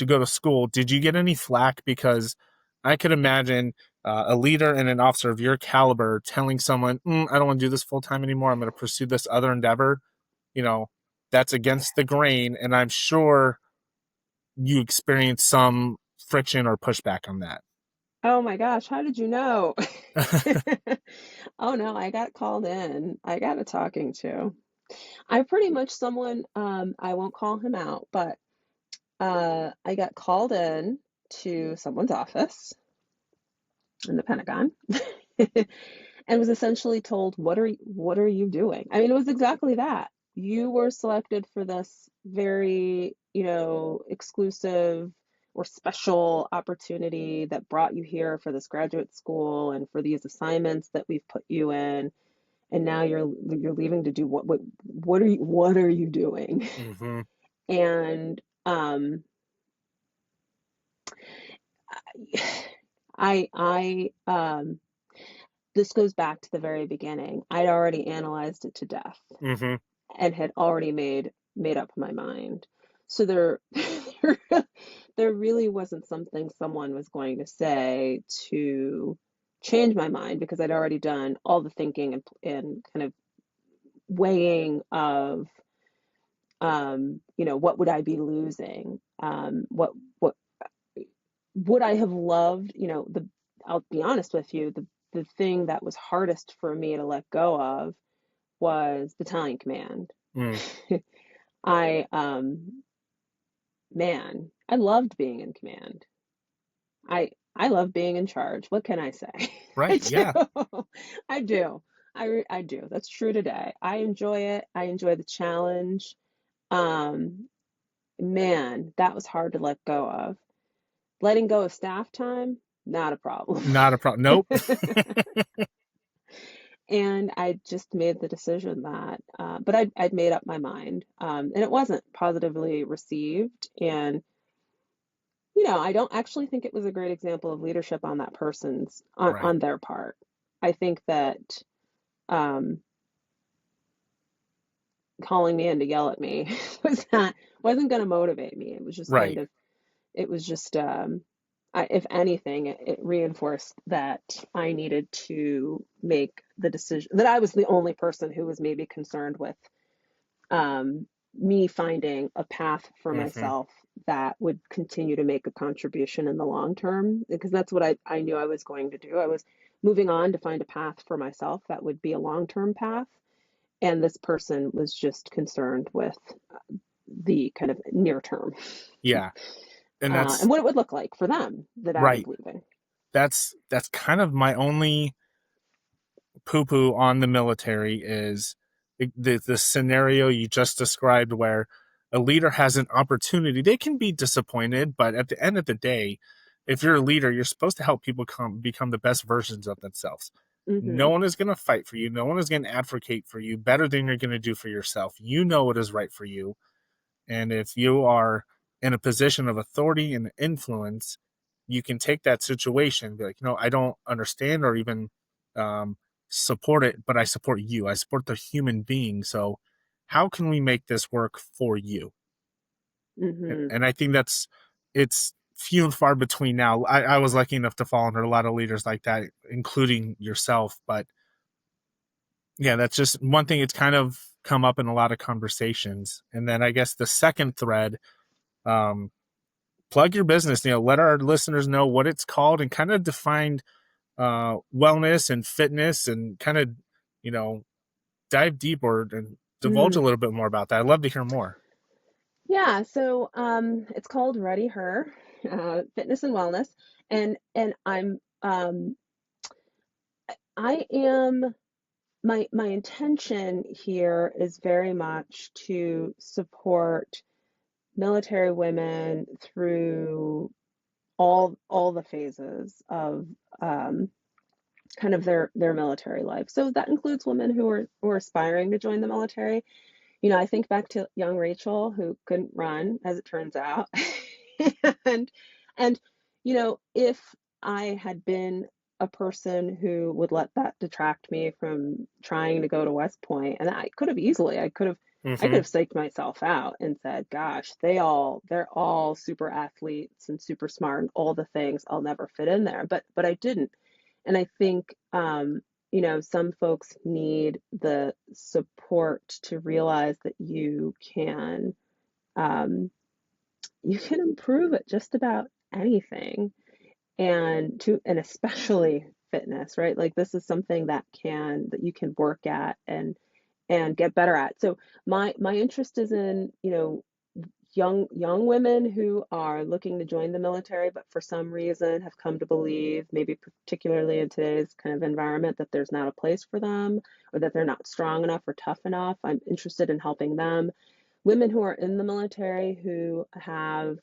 go to school, did you get any flack? Because I could imagine a leader and an officer of your caliber telling someone, I don't want to do this full time anymore. I'm going to pursue this other endeavor. You know, that's against the grain. And I'm sure you experienced some friction or pushback on that. Oh my gosh, how did you know? Oh no, I got called in. I got a talking to. I pretty much someone, I won't call him out, but I got called in to someone's office in the Pentagon and was essentially told, what are you doing? I mean, it was exactly that. You were selected for this very, exclusive or special opportunity that brought you here for this graduate school and for these assignments that we've put you in, and now you're leaving to do what are you doing? Hmm. And I this goes back to the very beginning. I'd already analyzed it to death Hmm. and had already made up my mind. So there really wasn't something someone was going to say to change my mind because I'd already done all the thinking and kind of weighing of what would I be losing? What would I have loved? I'll be honest with you, the thing that was hardest for me to let go of was battalion command. Mm. I Man, I loved being in command. I love being in charge. What can I say? I Right. Yeah. do. I do. I do. That's true today. I enjoy it. I enjoy the challenge. Um, Man, that was hard to let go of. Letting go of staff time, not a problem. Not a problem. Nope. And I just made the decision that, but I'd made up my mind, and it wasn't positively received. And I don't actually think it was a great example of leadership on that person's Right. on their part. I think that um, calling me in to yell at me wasn't going to motivate me. It was just kind Right. of it was just if anything, it reinforced that I needed to make the decision that I was the only person who was maybe concerned with me finding a path for Hmm. myself that would continue to make a contribution in the long term, because that's what I knew I was going to do. moving on to find a path for myself that would be a long-term path. And this person was just concerned with the kind of near term, Yeah. And and that's what it would look like for them that I was right. leaving. That's kind of my only poo poo on the military is the scenario you just described where a leader has an opportunity. They can be disappointed, but at the end of the day, if you're a leader, you're supposed to help people become the best versions of themselves. No Hmm. one is going to fight for you. No one is going to advocate for you better than you're going to do for yourself. You know what is right for you. And if you are in a position of authority and influence, you can take that situation and be like, I don't understand or even um, support it, but I support you. I support the human being. So how can we make this work for you? Hmm. And I think it's few and far between now. I was lucky enough to fall under a lot of leaders like that, including yourself. But yeah, that's just one thing. It's kind of come up in a lot of conversations. And then I guess the second thread, um, plug your business, let our listeners know what it's called and kind of define wellness and fitness and kind of, you know, dive deeper and divulge a Mm. little bit more about that. I'd love to hear more. Yeah, so it's called ReadyHer Fitness and Wellness, and I am my intention here is very much to support military women through all the phases of um, kind of their military life. So that includes women who are aspiring to join the military. I think back to young Rachel who couldn't run, as it turns out. and and if I had been a person who would let that detract me from trying to go to West Point, and I could Mm-hmm. have psyched myself out and said, gosh, they're all super athletes and super smart and all the things. I'll never fit in there. But I didn't. And I think some folks need the support to realize that um, you can improve at just about anything, and especially fitness, right? Like this is something that you can work at and get better at. So my interest is in young women who are looking to join the military, but for some reason have come to believe, maybe particularly in today's kind of environment, that there's not a place for them or that they're not strong enough or tough enough. I'm interested in helping them. Women who are in the military who have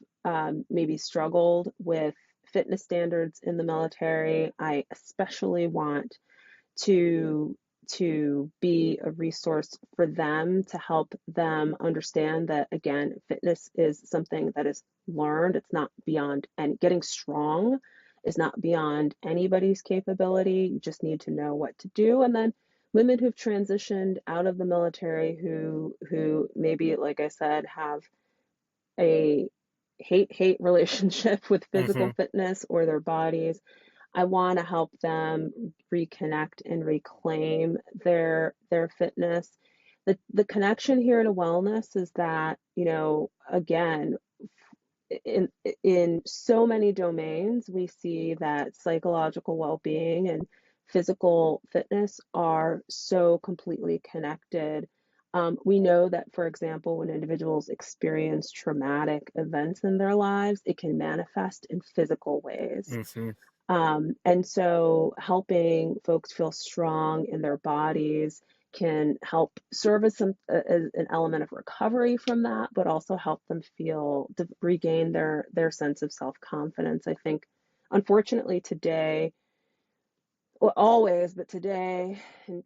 maybe struggled with fitness standards in the military, I especially want to be a resource for them to help them understand that, again, fitness is something that is learned. It's not beyond, and getting strong is not beyond anybody's capability. You just need to know what to do. And then women who've transitioned out of the military who maybe, like I said, have a hate relationship with physical Mm-hmm. fitness or their bodies. I want to help them reconnect and reclaim their fitness. The connection here to wellness is that, again, in in so many domains, we see that psychological well-being and physical fitness are so completely connected. We know that, for example, when individuals experience traumatic events in their lives, it can manifest in physical ways. Mm-hmm. And so helping folks feel strong in their bodies can help serve as an element of recovery from that, but also help them feel to regain their sense of self-confidence. I think, unfortunately, today, well, always, but today, in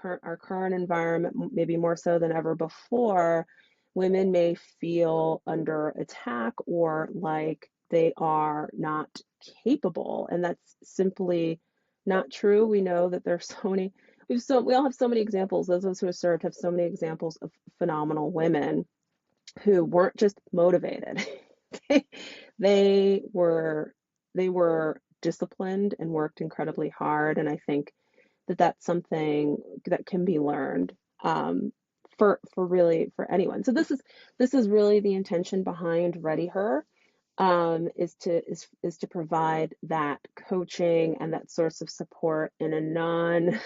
our current environment, maybe more so than ever before, women may feel under attack or like they are not capable, and that's simply not true. We know that there's so many, we all have so many examples. Those of us who have served have so many examples of phenomenal women who weren't just motivated. they, they were they were disciplined and worked incredibly hard, and I think that that's something that can be learned for really for anyone. So this is really the intention behind Ready Her. is to provide that coaching and that source of support in a non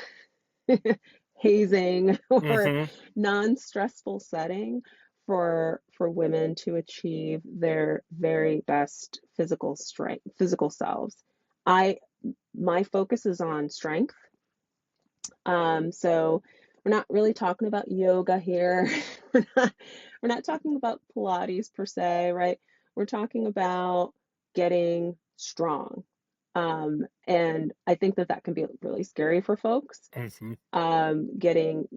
hazing or Hmm. non-stressful setting for women to achieve their very best physical strength, physical selves. I My focus is on strength. So we're not really talking about yoga here. We're not talking about Pilates per se, right? We're talking about getting strong. And I think that that can be really scary for folks. Hmm. Getting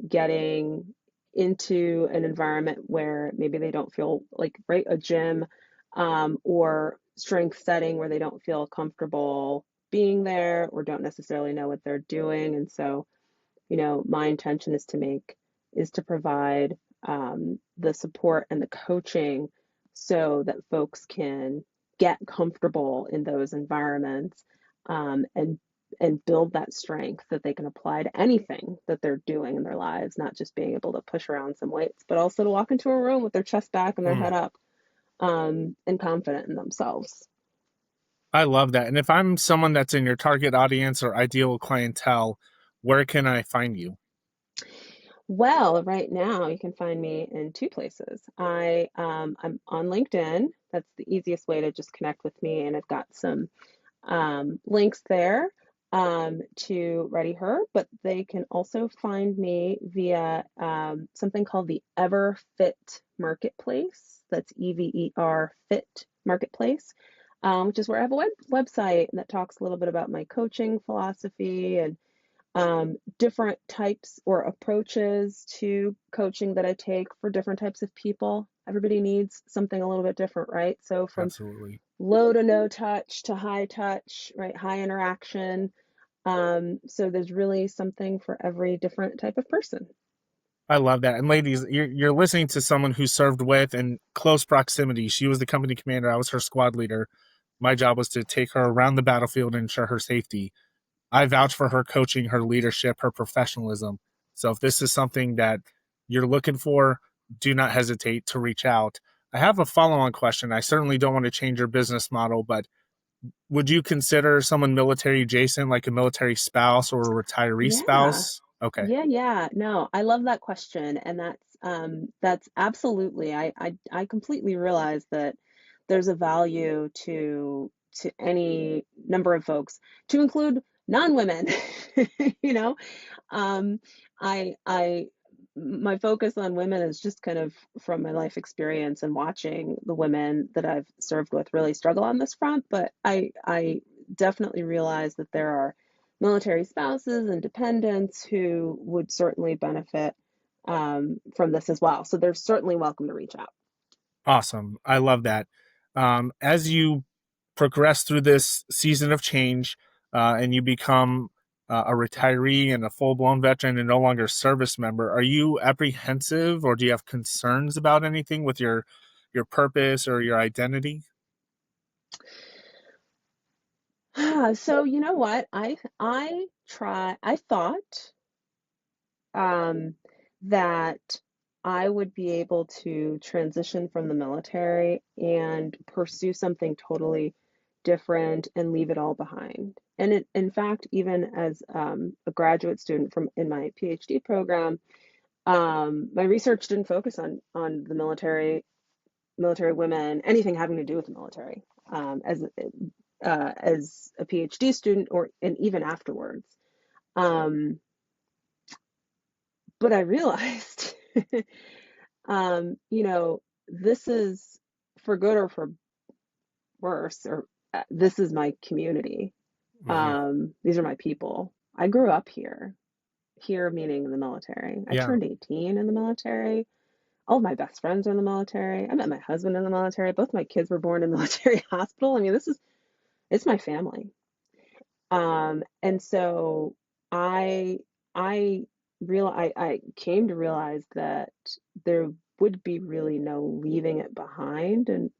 into an environment where maybe they don't feel like, right, a gym, or strength setting where they don't feel comfortable being there or don't necessarily know what they're doing. And so, my intention is to provide the support and the coaching so that folks can get comfortable in those environments, and build that strength that they can apply to anything that they're doing in their lives, not just being able to push around some weights, but also to walk into a room with their chest back and their Mm. head up, and confident in themselves. I love that. And if I'm someone that's in your target audience or ideal clientele, where can I find you? Well, right now you can find me in two places. I'm on LinkedIn. That's the easiest way to just connect with me, and I've got some links there to ReadyHer, but they can also find me via something called the EverFit Marketplace. That's EVER Fit Marketplace, which is where I have a website that talks a little bit about my coaching philosophy and different types or approaches to coaching that I take for different types of people. Everybody needs something a little bit different, right? So from Absolutely. low to no touch to high touch, right? High interaction. So there's really something for every different type of person. I love that. And ladies, you're listening to someone who served with in close proximity. She was the company commander. I was her squad leader. My job was to take her around the battlefield and ensure her safety. I vouch for her coaching, her leadership, her professionalism. So if this is something that you're looking for, do not hesitate to reach out. I have a follow on question. I certainly don't want to change your business model, but would you consider someone military adjacent, like a military spouse or a retiree Yeah. spouse? Okay. Yeah. No, I love that question. And that's absolutely, I completely realize that there's a value to any number of folks, to include non-women. You know, um, I my focus on women is just kind of from my life experience and watching the women that I've served with really struggle on this front. But I definitely realize that there are military spouses and dependents who would certainly benefit from this as well. So they're certainly welcome to reach out. Awesome. I love that. As you progress through this season of change and you become a retiree and a full blown veteran and no longer a service member, are you apprehensive or do you have concerns about anything with your purpose or your identity? So you know what? I thought um, that I would be able to transition from the military and pursue something totally different and leave it all behind. And in fact, even as a graduate student from in my PhD program, my research didn't focus on the military women, anything having to do with the military, as a PhD student or and even afterwards. Um, but I realized, this is for good or for worse, or this is my community. Hmm. These are my people. I grew up here meaning in the military. I Yeah. turned 18 in the military. All of my best friends are in the military. I met my husband in the military. Both my kids were born in the military hospital. I mean, it's my family. And so I I I came to realize that there would be really no leaving it behind, and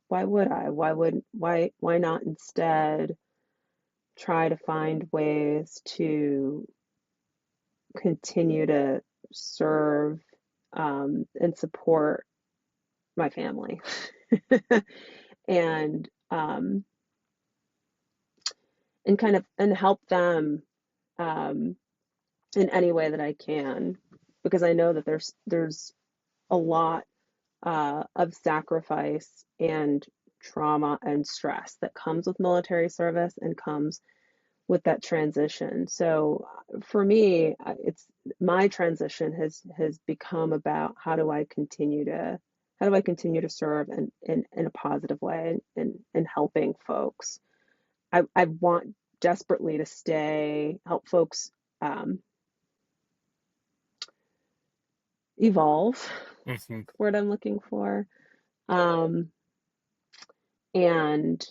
why would I? Why not instead try to find ways to continue to serve, and support my family. and and kind of and help them um, in any way that I can, because I know that there's a lot of sacrifice and trauma and stress that comes with military service and comes with that transition. So for me, it's my transition has become about how do I continue to serve in a positive way and helping folks. I want desperately to help folks um, evolve, Hmm. word I'm looking for. Um, and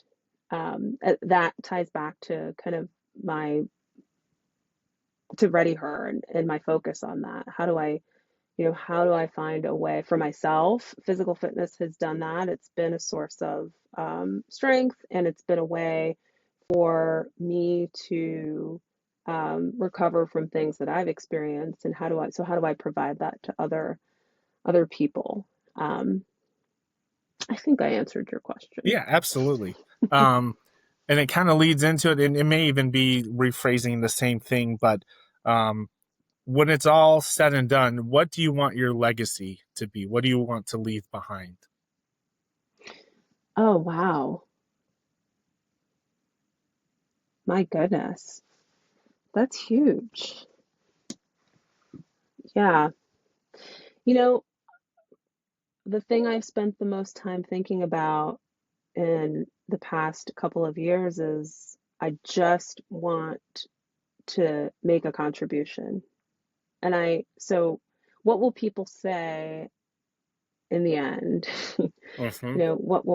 that ties back to kind of my to ready her and my focus on that. How do I find a way for myself? Physical fitness has done that. It's been a source of strength, and it's been a way for me to recover from things that I've experienced. And how do I provide that to other people? Um, I think I answered your question. Yeah, absolutely. Um, and it kind of leads into it, and it may even be rephrasing the same thing, but um, when it's all said and done, what do you want your legacy to be? What do you want to leave behind? Oh, wow. My goodness. That's huge. Yeah. You know, the thing I've spent the most time thinking about in the past couple of years is I just want to make a contribution. So what will people say in the end? Mm-hmm. What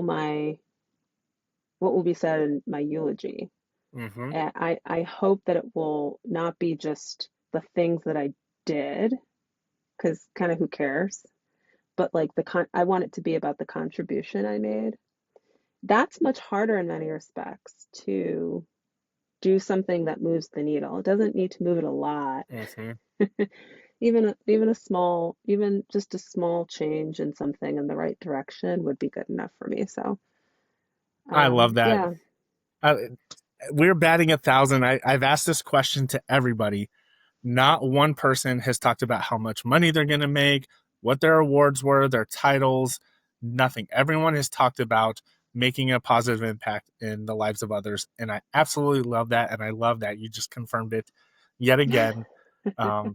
will be said in my eulogy? Mm-hmm. And I hope that it will not be just the things that I did, because kind of who cares? But like I want it to be about the contribution I made. That's much harder in many respects to do something that moves the needle. It doesn't need to move it a lot. Mm-hmm. Even a small, even just a small change in something in the right direction would be good enough for me. So, I love that. yeah. Uh, we're batting 1,000. I've asked this question to everybody. Not one person has talked about how much money they're going to make, what their awards were, their titles, nothing. Everyone has talked about making a positive impact in the lives of others. And I absolutely love that. And I love that you just confirmed it yet again.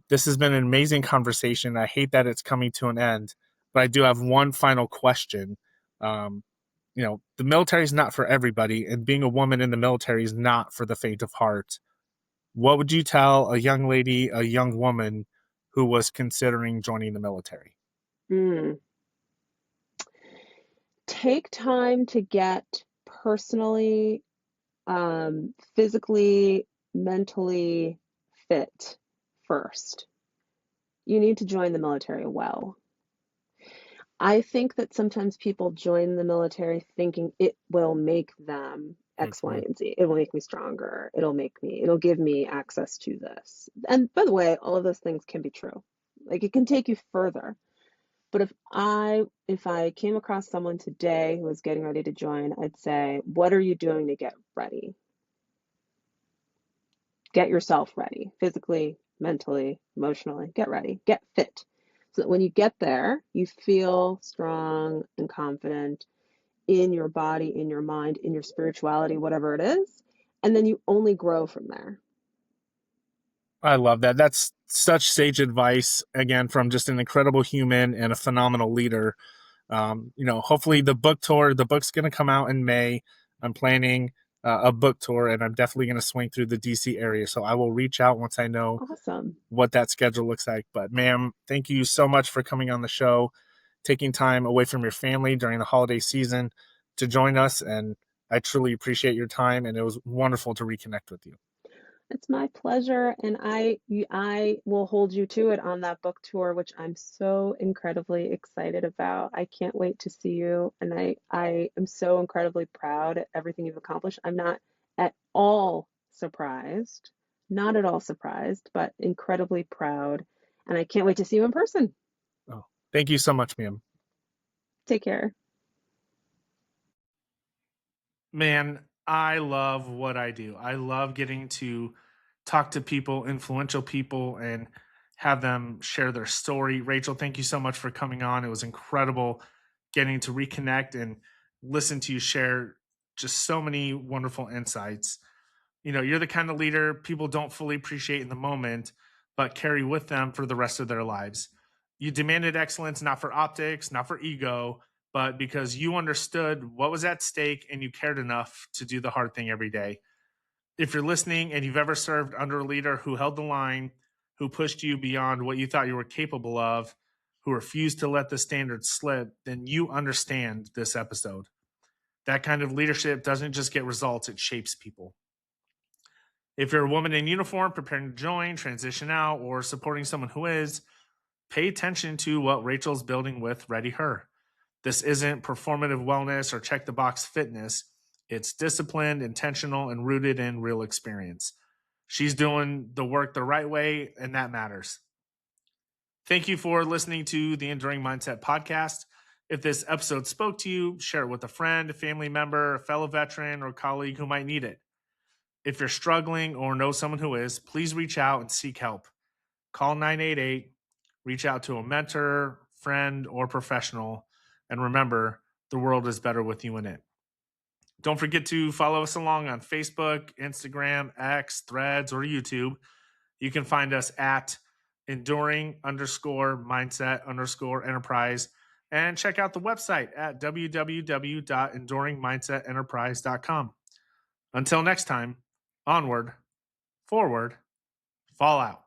This has been an amazing conversation. I hate that it's coming to an end, but I do have one final question. Um, the military is not for everybody, and being a woman in the military is not for the faint of heart. What would you tell a young lady, a young woman who was considering joining the military? Mm. Take time to get personally, physically, mentally fit first. You need to join the military well. I think that sometimes people join the military thinking it will make them X, Y, Mm-hmm. and Z. It will make me stronger. It'll give me access to this. And by the way, all of those things can be true. Like it can take you further. But if I came across someone today who was getting ready to join, I'd say, what are you doing to get ready? Get yourself ready physically, mentally, emotionally. Get ready, get fit. So that when you get there, you feel strong and confident in your body, in your mind, in your spirituality, whatever it is. And then you only grow from there. I love that. That's such sage advice, again, from just an incredible human and a phenomenal leader. Hopefully the book's going to come out in May. I'm planning a book tour, and I'm definitely going to swing through the DC area. So I will reach out once I know Awesome. what that schedule looks like. But, ma'am, thank you so much for coming on the show, taking time away from your family during the holiday season to join us. And I truly appreciate your time, and it was wonderful to reconnect with you. It's my pleasure, and I will hold you to it on that book tour, which I'm so incredibly excited about. I can't wait to see you, and I am so incredibly proud at everything you've accomplished. I'm not at all surprised, not at all surprised, but incredibly proud, and I can't wait to see you in person. Oh, thank you so much, ma'am. Take care. Man, I love what I do. I love getting to talk to people, influential people, and have them share their story. Rachel, thank you so much for coming on. It was incredible getting to reconnect and listen to you share just so many wonderful insights. You're the kind of leader people don't fully appreciate in the moment, but carry with them for the rest of their lives. You demanded excellence not for optics, not for ego, but because you understood what was at stake and you cared enough to do the hard thing every day. If you're listening and you've ever served under a leader who held the line, who pushed you beyond what you thought you were capable of, who refused to let the standards slip, then you understand this episode. That kind of leadership doesn't just get results, it shapes people. If you're a woman in uniform preparing to join, transition out, or supporting someone who is, pay attention to what Rachel's building with ReadyHer. This isn't performative wellness or check the box fitness. It's disciplined, intentional, and rooted in real experience. She's doing the work the right way, and that matters. Thank you for listening to the Enduring Mindset podcast. If this episode spoke to you, share it with a friend, a family member, a fellow veteran, or colleague who might need it. If you're struggling or know someone who is, please reach out and seek help. Call 988, reach out to a mentor, friend, or professional. And remember, the world is better with you in it. Don't forget to follow us along on Facebook, Instagram, X, Threads, or YouTube. You can find us at enduring_mindset_enterprise and check out the website at www.enduringmindsetenterprise.com. Until next time, onward, forward, fall out.